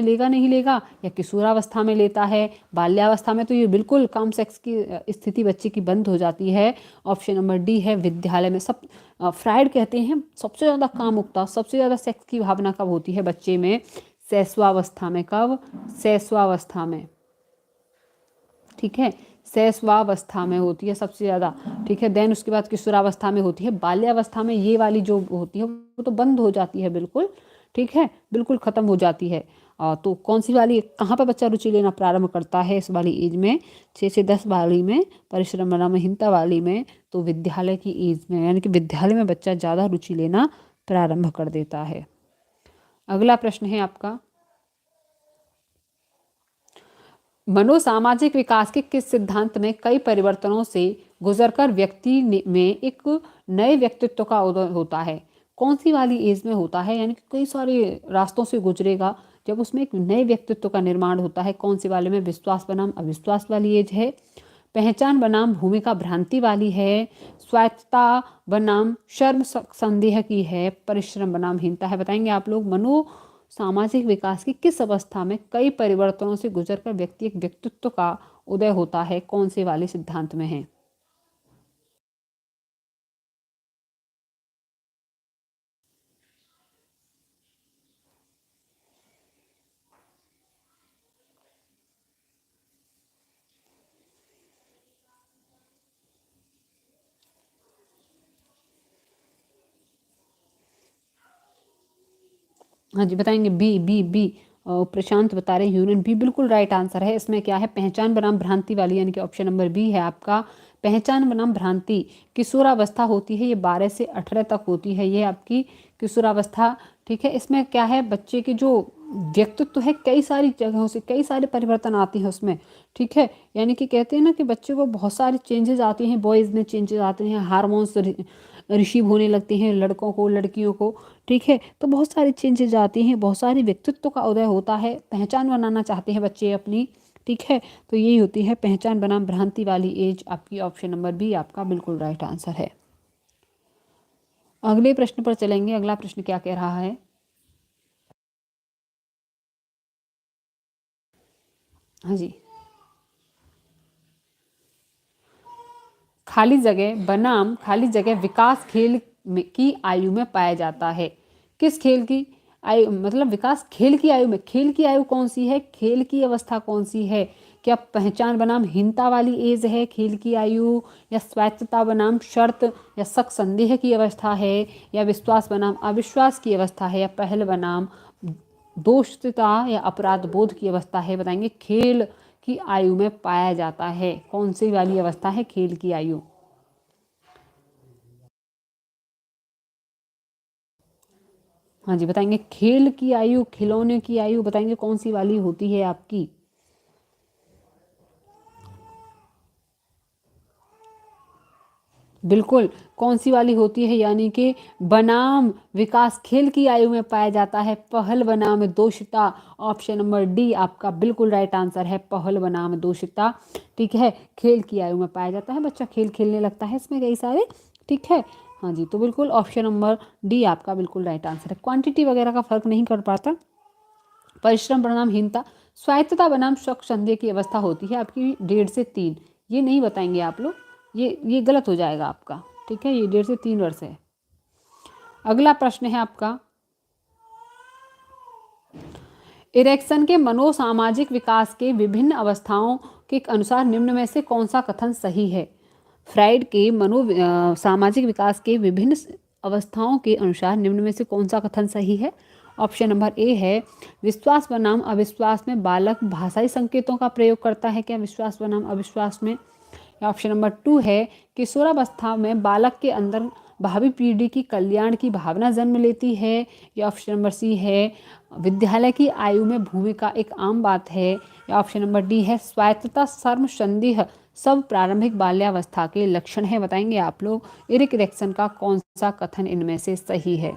लेगा, नहीं लेगा, या किशोरावस्था में लेता है। बाल्यावस्था में तो ये बिल्कुल काम सेक्स की स्थिति बच्चे की बंद हो जाती है। ऑप्शन नंबर डी है विद्यालय में। फ्राइड कहते हैं सबसे ज़्यादा कामुकता, सबसे ज़्यादा सेक्स की भावना कब होती है बच्चे में? शैशवावस्था में। कब? शैशवावस्था में। ठीक है, शैशवावस्था में होती है सबसे ज़्यादा। ठीक है, देन उसके बाद किशोरावस्था में होती है। बाल्यावस्था में ये वाली जो होती है वो तो बंद हो जाती है बिल्कुल। ठीक है, बिल्कुल ख़त्म हो जाती है। तो कौन सी वाली, कहाँ पर बच्चा रुचि लेना प्रारंभ करता है इस वाली एज में? 6 से 10 वाली में, परिश्रम बनाम हीनता वाली में, तो विद्यालय की एज में, यानी कि विद्यालय में बच्चा ज़्यादा रुचि लेना प्रारंभ कर देता है। अगला प्रश्न है आपका, मनोसामाजिक विकास के किस सिद्धांत में कई परिवर्तनों से गुजरकर व्यक्ति में एक नए व्यक्तित्व का उदय होता है? कौन सी वाली एज में होता है? यानी कि कई सारे रास्तों से गुजरेगा जब उसमें एक नए व्यक्तित्व का निर्माण होता है। कौन सी वाले में? विश्वास बनाम अविश्वास वाली एज है, पहचान बनाम भूमिका भ्रांति वाली है, स्वायत्तता बनाम शर्म संदेह की है, परिश्रम बनाम हीनता है। बताएंगे आप लोग मनो सामाजिक विकास की किस अवस्था में कई परिवर्तनों से गुजरकर व्यक्ति एक व्यक्तित्व का उदय होता है? कौन से वाले सिद्धांत में है? हाँ जी, बताएंगे बी प्रशांत बता रहे हैं यूनियन बी बिल्कुल राइट आंसर है। इसमें क्या है? पहचान बनाम भ्रांति वाली, यानी कि ऑप्शन नंबर बी है आपका। पहचान बनाम भ्रांति किशोरावस्था होती है, ये 12 से 18 तक होती है, ये आपकी किशोरावस्था। ठीक है, इसमें क्या है? बच्चे की जो व्यक्तित्व है कई सारी जगहों से कई सारे परिवर्तन आते हैं उसमें। ठीक है, यानी कि कहते हैं ना कि बच्चे को बहुत सारे चेंजेस आते हैं, बॉयज़ में चेंजेस आते हैं, हार्मोन्स रिसीव होने लगते हैं लड़कों को, लड़कियों को। ठीक है, तो बहुत सारी चेंजेस आती हैं, बहुत सारे व्यक्तित्व का उदय होता है, पहचान बनाना चाहते हैं बच्चे अपनी। ठीक है, तो यही होती है पहचान बनाम भ्रांति वाली एज। आपकी ऑप्शन नंबर बी आपका बिल्कुल राइट आंसर है। अगले प्रश्न पर चलेंगे। अगला प्रश्न क्या कह रहा है? हाँ जी, खाली जगह बनाम खाली जगह विकास खेल की आयु में पाया जाता है। किस खेल की आयु, मतलब विकास खेल की आयु में? खेल की आयु कौन सी है? खेल की अवस्था कौन सी है? क्या पहचान बनाम हीनता वाली एज है खेल की आयु, या स्वायत्तता बनाम शर्त या शक संदेह की अवस्था है, या विश्वास बनाम अविश्वास की अवस्था है, या पहल बनाम दोषता या अपराध बोध की अवस्था है? बताएंगे खेल की आयु में पाया जाता है, कौन सी वाली अवस्था है खेल की आयु? हाँ जी, बताएंगे खेल की आयु, खिलौने की आयु, बताएंगे कौन सी वाली होती है आपकी? बिल्कुल, कौन सी वाली होती है? यानी कि बनाम विकास खेल की आयु में पाया जाता है, पहल बनाम दोषिता। ऑप्शन नंबर डी आपका बिल्कुल राइट आंसर है, पहल बनाम दोषिता। ठीक है, खेल की आयु में पाया जाता है, बच्चा खेल खेलने लगता है इसमें कई सारे। ठीक है, हाँ जी, तो बिल्कुल ऑप्शन नंबर डी आपका बिल्कुल राइट आंसर है। क्वांटिटी वगैरह का फर्क नहीं कर पाता। परिश्रम बनाम हीनता, स्वायत्तता बनाम शक संदेह की अवस्था होती है आपकी 1.5 से 3। ये नहीं बताएंगे आप लोग, ये गलत हो जाएगा आपका। ठीक है, ये 1.5 से 3 वर्ष है। अगला प्रश्न है आपका, इरेक्शन के मनोसामाजिक विकास के विभिन्न अवस्थाओं के अनुसार निम्न में से कौन सा कथन सही है? फ्राइड के सामाजिक विकास के विभिन्न अवस्थाओं के अनुसार निम्न में से कौन सा कथन सही है? ऑप्शन नंबर ए है विश्वास बनाम अविश्वास में बालक भाषाई संकेतों का प्रयोग करता है क्या विश्वास बनाम अविश्वास में? या ऑप्शन नंबर 2 है किशोरावस्था में बालक के अंदर भावी पीढ़ी की कल्याण की भावना जन्म लेती है, या ऑप्शन नंबर सी है विद्यालय की आयु में भूमिका एक आम बात है, या ऑप्शन नंबर डी है स्वायत्तता शर्म संदेह सब प्रारंभिक बाल्यावस्था के लक्षण है। बताएंगे आप लोग एरिक एरिक्सन का कौन सा कथन इनमें से सही है।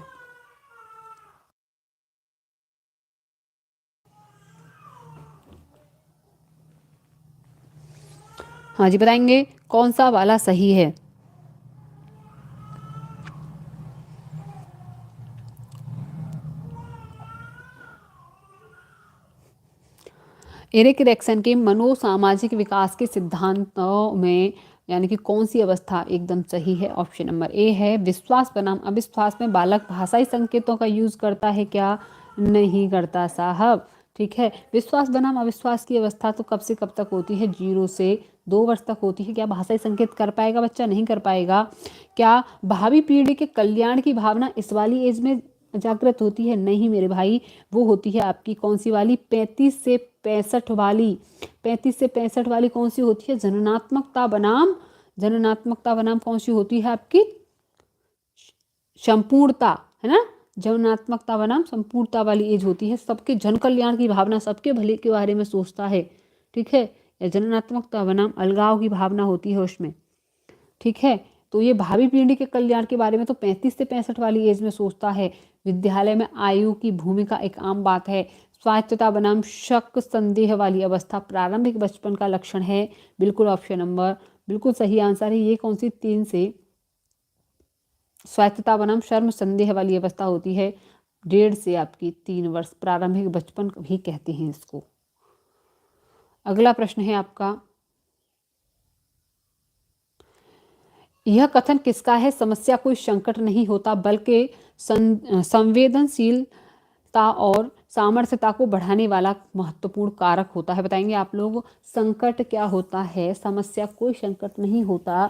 हाँ जी, बताएंगे कौन सा वाला सही है। एरिक एरिक्सन के मनोसामाजिक विकास के सिद्धांतों में यानी कि कौन सी अवस्था एकदम सही है। ऑप्शन नंबर ए है विश्वास बनाम अविश्वास में बालक भाषाई संकेतों का यूज करता है क्या? नहीं करता साहब। ठीक है, विश्वास बनाम अविश्वास की अवस्था तो कब से कब तक होती है? 0 से 2 वर्ष तक होती है। क्या भाषाई संकेत कर पाएगा बच्चा? नहीं कर पाएगा। क्या भावी पीढ़ी के कल्याण की भावना इस वाली एज में जागृत होती है? नहीं मेरे भाई, वो होती है आपकी कौन सी वाली 35 से 65 वाली। 35 से 65 वाली कौन सी होती है? जननात्मकता बनाम कौन सी होती है आपकी? संपूर्णता, है ना। जननात्मकता बनाम संपूर्णता वाली एज होती है। सबके जन कल्याण की भावना, सबके भले के बारे में सोचता है। ठीक है, या जननात्मकता बनाम अलगाव की भावना होती है उसमें। ठीक है, तो ये भावी पीढ़ी के कल्याण के बारे में तो 35 से 65 वाली एज में सोचता है। विद्यालय में आयु की भूमिका एक आम बात है। स्वायत्तता बनाम शक संदेह वाली अवस्था प्रारंभिक बचपन का लक्षण है। बिल्कुल ऑप्शन नंबर बिल्कुल सही आंसर है। ये कौन सी 3 से स्वायत्तता बनाम शर्म संदेह वाली अवस्था होती है 1.5 से आपकी 3 वर्ष, प्रारंभिक बचपन भी कहते हैं इसको। अगला प्रश्न है आपका, यह कथन किसका है? समस्या कोई संकट नहीं होता बल्कि संवेदनशीलता और सामर्थ्यता को बढ़ाने वाला महत्वपूर्ण कारक होता है। बताएंगे आप लोग संकट क्या होता है? समस्या कोई संकट नहीं होता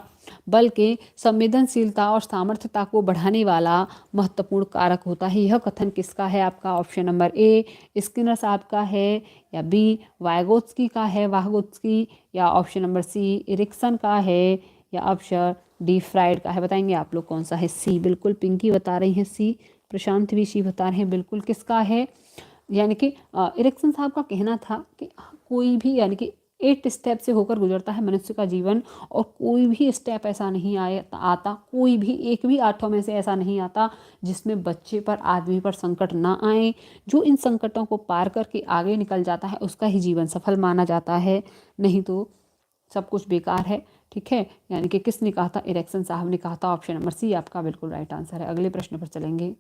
बल्कि संवेदनशीलता और सामर्थ्यता को बढ़ाने वाला महत्वपूर्ण कारक होता है। यह कथन किसका है आपका? ऑप्शन नंबर ए स्किनर साहब का है, या बी वाइगोत्स्की का है वाइगोत्स्की, या ऑप्शन नंबर सी एरिक्सन का है, या ऑप्शन डी फ्राइड का है। बताएंगे आप लोग कौन सा है? सी। बिल्कुल पिंकी बता रही हैं सी, प्रशांत भी सी बता रहे हैं। बिल्कुल किसका है? यानी कि एरिक्सन साहब का कहना था कि कोई भी यानी कि 8 स्टेप से होकर गुजरता है मनुष्य का जीवन, और कोई भी स्टेप ऐसा नहीं आता, कोई भी एक भी 8 में से ऐसा नहीं आता जिसमें बच्चे पर आदमी पर संकट ना आए। जो इन संकटों को पार करके आगे निकल जाता है उसका ही जीवन सफल माना जाता है, नहीं तो सब कुछ बेकार है। ठीक है, यानी कि किसने कहा था? एरिक्सन साहब ने कहा था। ऑप्शन नंबर सी आपका बिल्कुल राइट आंसर है। अगले प्रश्न पर चलेंगे।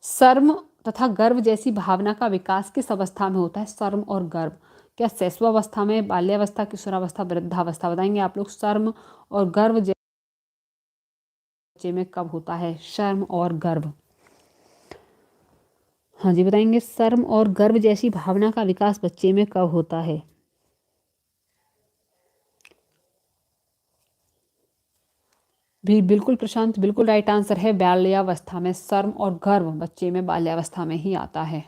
शर्म तथा गर्व जैसी भावना का विकास किस अवस्था में होता है? शर्म और गर्व, क्या शैशवावस्था में, बाल्यावस्था, किशोरावस्था, वृद्धावस्था? बताएंगे आप लोग शर्म और गर्व बच्चे में कब होता है? शर्म और गर्व, हाँ जी बताएंगे शर्म और गर्व जैसी भावना का विकास बच्चे में कब होता है? भी बिल्कुल प्रशांत, बिल्कुल राइट आंसर है बाल्यावस्था में। शर्म और गर्व बच्चे में बाल्यावस्था में ही आता है।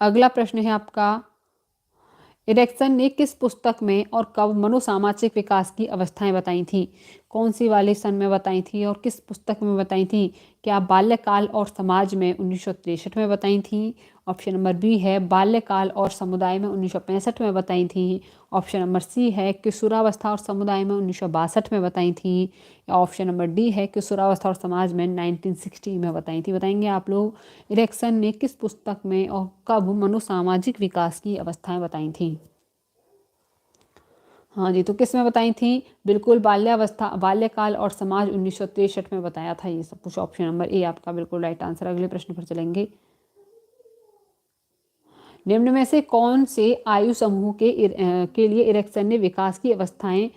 अगला प्रश्न है आपका, एरिक्सन ने किस पुस्तक में और कब मनोसामाजिक विकास की अवस्थाएं बताई थी? कौन सी वाले सन में बताई थी और किस पुस्तक में बताई थी? क्या बाल्यकाल और समाज में 1963 में बताई थी? ऑप्शन नंबर बी है बाल्यकाल और समुदाय में 1965 में बताई थी। ऑप्शन नंबर सी है किशोरावस्था और समुदाय में 1962 में बताई थी। या ऑप्शन नंबर डी है किशोरावस्था और समाज में 1960 में बताई थी। बताएंगे आप लोग एरिक्सन ने किस पुस्तक में और कब मनोसामाजिक विकास की अवस्थाएं बताई थी? हाँ जी, तो किस में बताई थी? बिल्कुल बाल्यावस्था, बाल्यकाल और समाज 1963 में बताया था ये सब कुछ। ऑप्शन नंबर ए आपका बिल्कुल राइट आंसर। अगले प्रश्न पर चलेंगे। निम्न में से कौन से आयु समूह के लिए एरिक्सन ने विकास की अवस्थाएं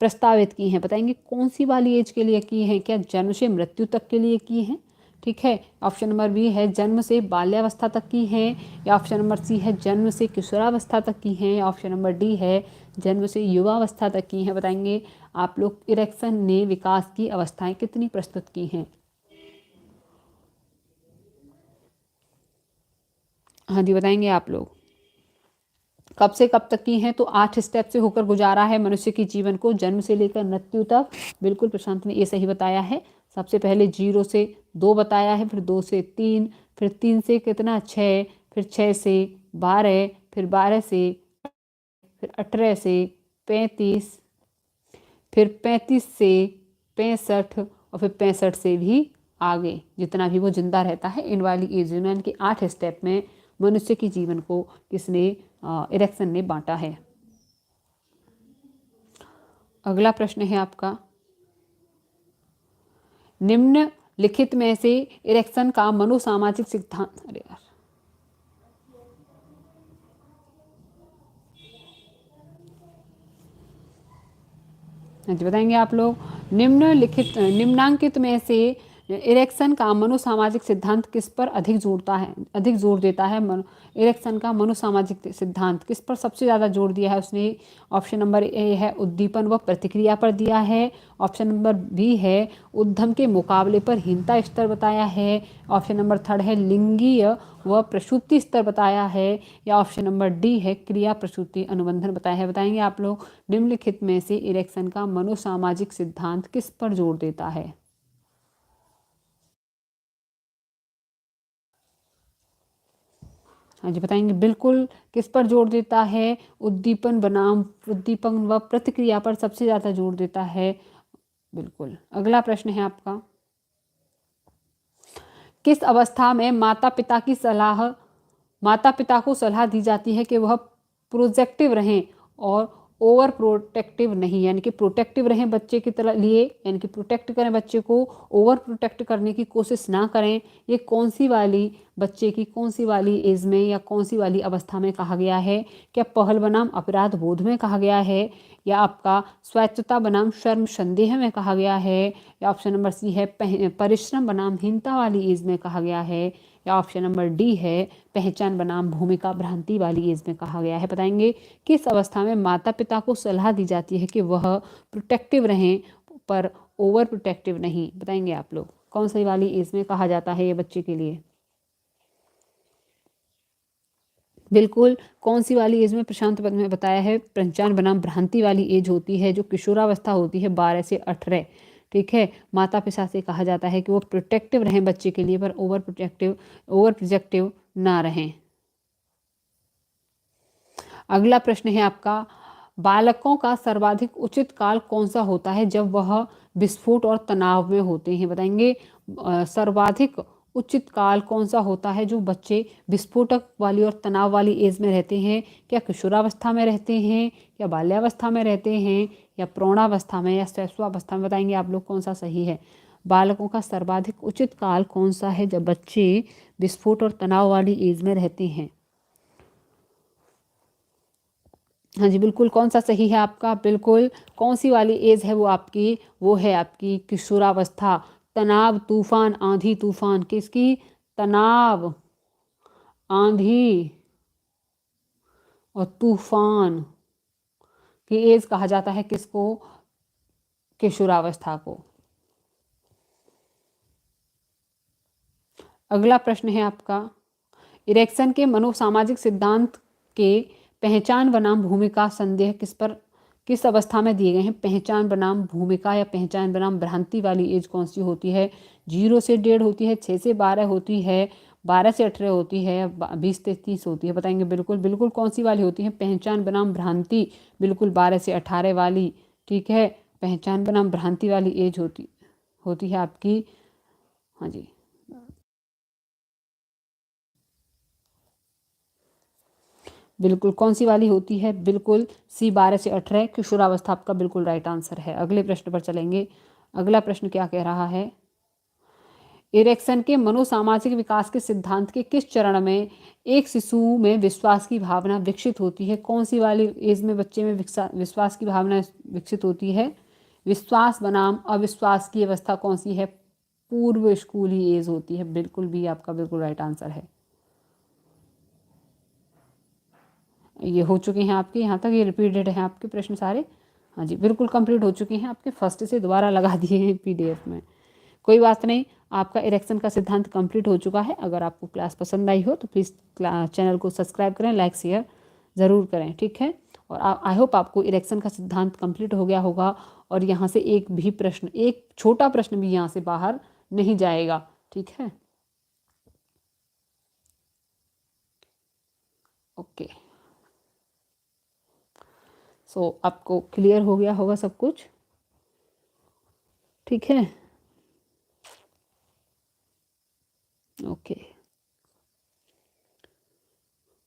प्रस्तावित की हैं? बताएंगे कौन सी वाली एज के लिए की हैं? क्या जन्म से मृत्यु तक के लिए की हैं? ठीक है, ऑप्शन नंबर बी है जन्म से बाल्यावस्था तक की हैं, या ऑप्शन नंबर सी है जन्म से किशोरावस्था तक की हैं, या ऑप्शन नंबर डी है जन्म से युवावस्था तक की हैं। बताएंगे आप लोग एरिक्सन ने विकास की अवस्थाएं कितनी प्रस्तुत की हैं? हाँ जी बताएंगे आप लोग कब से कब तक की हैं, तो 8 स्टेप से होकर गुजारा है मनुष्य के जीवन को, जन्म से लेकर मृत्यु तक। बिल्कुल प्रशांत ने ये सही बताया है। सबसे पहले 0 से 2 बताया है, फिर 2 से 3, फिर 3 से कितना 6, फिर 6 से 12, फिर 12 से फिर 18 से 35, फिर 35 से 65 और फिर 65 से भी आगे जितना भी वो जिंदा रहता है इन वाली एज में, के 8 स्टेप में मनुष्य के जीवन को किसने इरेक्सन ने बांटा है। अगला प्रश्न है आपका, निम्नलिखित में से इरेक्सन का मनोसामाजिक सिद्धांत, अरे यार जी बताएंगे आप लोग, निम्नांकित में से इरेक्सन का मनोसामाजिक सिद्धांत किस पर अधिक जोर देता है। इरेक्सन का मनोसामाजिक सिद्धांत किस पर सबसे ज़्यादा जोर दिया है उसने। ऑप्शन नंबर ए है उद्दीपन व प्रतिक्रिया पर दिया है। ऑप्शन नंबर बी है उद्यम के मुकाबले पर हीनता स्तर बताया है। ऑप्शन नंबर थर्ड है लिंगीय व प्रसूति स्तर बताया है, या ऑप्शन नंबर डी है क्रिया प्रसूति अनुबंधन बताया है। बताएंगे आप लोग, निम्नलिखित में से इरेक्सन का मनोसामाजिक सिद्धांत किस पर जोर देता है। हाँ जी बताएंगे, बिल्कुल किस पर जोर देता है, उद्दीपन बनाम उद्दीपन व प्रतिक्रिया पर सबसे ज़्यादा जोर देता है। बिल्कुल। अगला प्रश्न है आपका, किस अवस्था में माता पिता को सलाह दी जाती है कि वह प्रोजेक्टिव रहें और ओवर प्रोटेक्टिव नहीं, यानी कि प्रोटेक्टिव रहें बच्चे की तरह लिए, यानी कि प्रोटेक्ट करें बच्चे को, ओवर प्रोटेक्ट करने की कोशिश ना करें। ये कौन सी वाली बच्चे की कौन सी वाली एज में या कौन सी वाली अवस्था में कहा गया है। क्या पहल बनाम अपराध बोध में कहा गया है, या आपका स्वायत्तता बनाम शर्म संदेह में कहा गया है, या ऑप्शन नंबर सी है परिश्रम बनाम हीनता वाली एज में कहा गया है, या ऑप्शन नंबर डी है पहचान बनाम भूमिका भ्रांति वाली एज में कहा गया है। बताएंगे किस अवस्था में माता पिता को सलाह दी जाती है कि वह प्रोटेक्टिव रहें पर ओवर प्रोटेक्टिव नहीं। बताएंगे आप लोग, कौन सी वाली एज में कहा जाता है ये बच्चे के लिए। बिल्कुल, कौन सी वाली एज में प्रशांत पद में बताया है, पहचान बनाम भ्रांति वाली एज होती है जो किशोरावस्था होती है 12 से 18। ठीक है, माता पिता से कहा जाता है कि वो प्रोटेक्टिव रहें बच्चे के लिए पर ओवर प्रोजेक्टिव ना रहें। अगला प्रश्न है आपका, बालकों का सर्वाधिक उचित काल कौन सा होता है जब वह विस्फोट और तनाव में होते हैं। बताएंगे सर्वाधिक उचित काल कौन सा होता है जो बच्चे विस्फोटक वाली और तनाव वाली एज में रहते हैं। क्या किशोरावस्था में रहते हैं, या बाल्यावस्था में रहते हैं, या प्रौढ़ावस्था में, या शैशवावस्था में। बताएंगे आप लोग कौन सा सही है। बालकों का सर्वाधिक उचित काल कौन सा है जब बच्चे विस्फोट और तनाव वाली एज में रहते हैं। हाँ जी बिल्कुल, कौन सा सही है आपका। बिल्कुल, कौन सी वाली एज है वो है आपकी किशोरावस्था। तनाव तूफान आंधी तूफान किसकी, तनाव आंधी और तूफान की एज कहा जाता है किसको, किशोरावस्था को। अगला प्रश्न है आपका, इरेक्सन के मनोसामाजिक सिद्धांत के पहचान बनाम भूमिका संदेह किस अवस्था में दिए गए हैं। पहचान बनाम भूमिका या पहचान बनाम भ्रांति वाली एज कौन सी होती है। 0 से 1.5 होती है, 6 से 12 होती है, 12 से 18 होती है, 20 से 30 होती है। बताएंगे बिल्कुल कौन सी वाली होती है, पहचान बनाम भ्रांति। बिल्कुल 12 से 18 वाली। ठीक है, पहचान बनाम भ्रांति वाली एज होती है आपकी। हाँ जी, बिल्कुल कौन सी वाली होती है, बिल्कुल सी 12 से 18 किशोरावस्था आपका बिल्कुल राइट आंसर है। अगले प्रश्न पर चलेंगे। अगला प्रश्न क्या कह रहा है, इरेक्सन के मनोसामाजिक विकास के सिद्धांत के किस चरण में एक शिशु में विश्वास की भावना विकसित होती है। कौन सी वाली एज में बच्चे में विश्वास की भावना विकसित होती है। विश्वास बनाम अविश्वास की अवस्था कौन सी है, पूर्व स्कूली एज होती है। बिल्कुल भी आपका बिल्कुल राइट आंसर है। ये हो चुके हैं आपके यहाँ तक, ये रिपीटेड हैं आपके प्रश्न सारे। हाँ जी बिल्कुल कंप्लीट हो चुके हैं आपके, फर्स्ट से दोबारा लगा दिए हैं पीडीएफ में। कोई बात नहीं, आपका इरेक्सन का सिद्धांत कंप्लीट हो चुका है। अगर आपको क्लास पसंद आई हो तो प्लीज़ चैनल को सब्सक्राइब करें, लाइक शेयर ज़रूर करें, ठीक है। और आई होप आपको इरेक्शन का सिद्धांत कंप्लीट हो गया होगा और यहाँ से एक भी प्रश्न, एक छोटा प्रश्न भी यहाँ से बाहर नहीं जाएगा, ठीक है। ओके, सो आपको क्लियर हो गया होगा सब कुछ, ठीक है। ओके,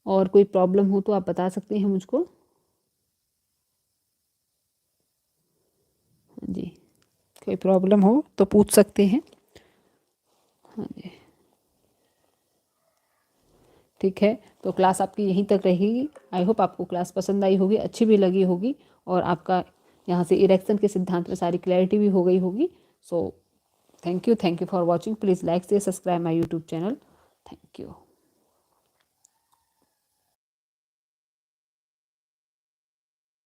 और कोई प्रॉब्लम हो तो आप बता सकते हैं मुझको। हाँ जी, कोई प्रॉब्लम हो तो पूछ सकते हैं। हाँ जी, ठीक है। तो क्लास आपकी यहीं तक रहेगी। आई होप आपको क्लास पसंद आई होगी, अच्छी भी लगी होगी और आपका यहाँ से इरेक्शन के सिद्धांत में सारी क्लैरिटी भी हो गई होगी। So thank you for watching. Please like से subscribe my YouTube channel. Thank you.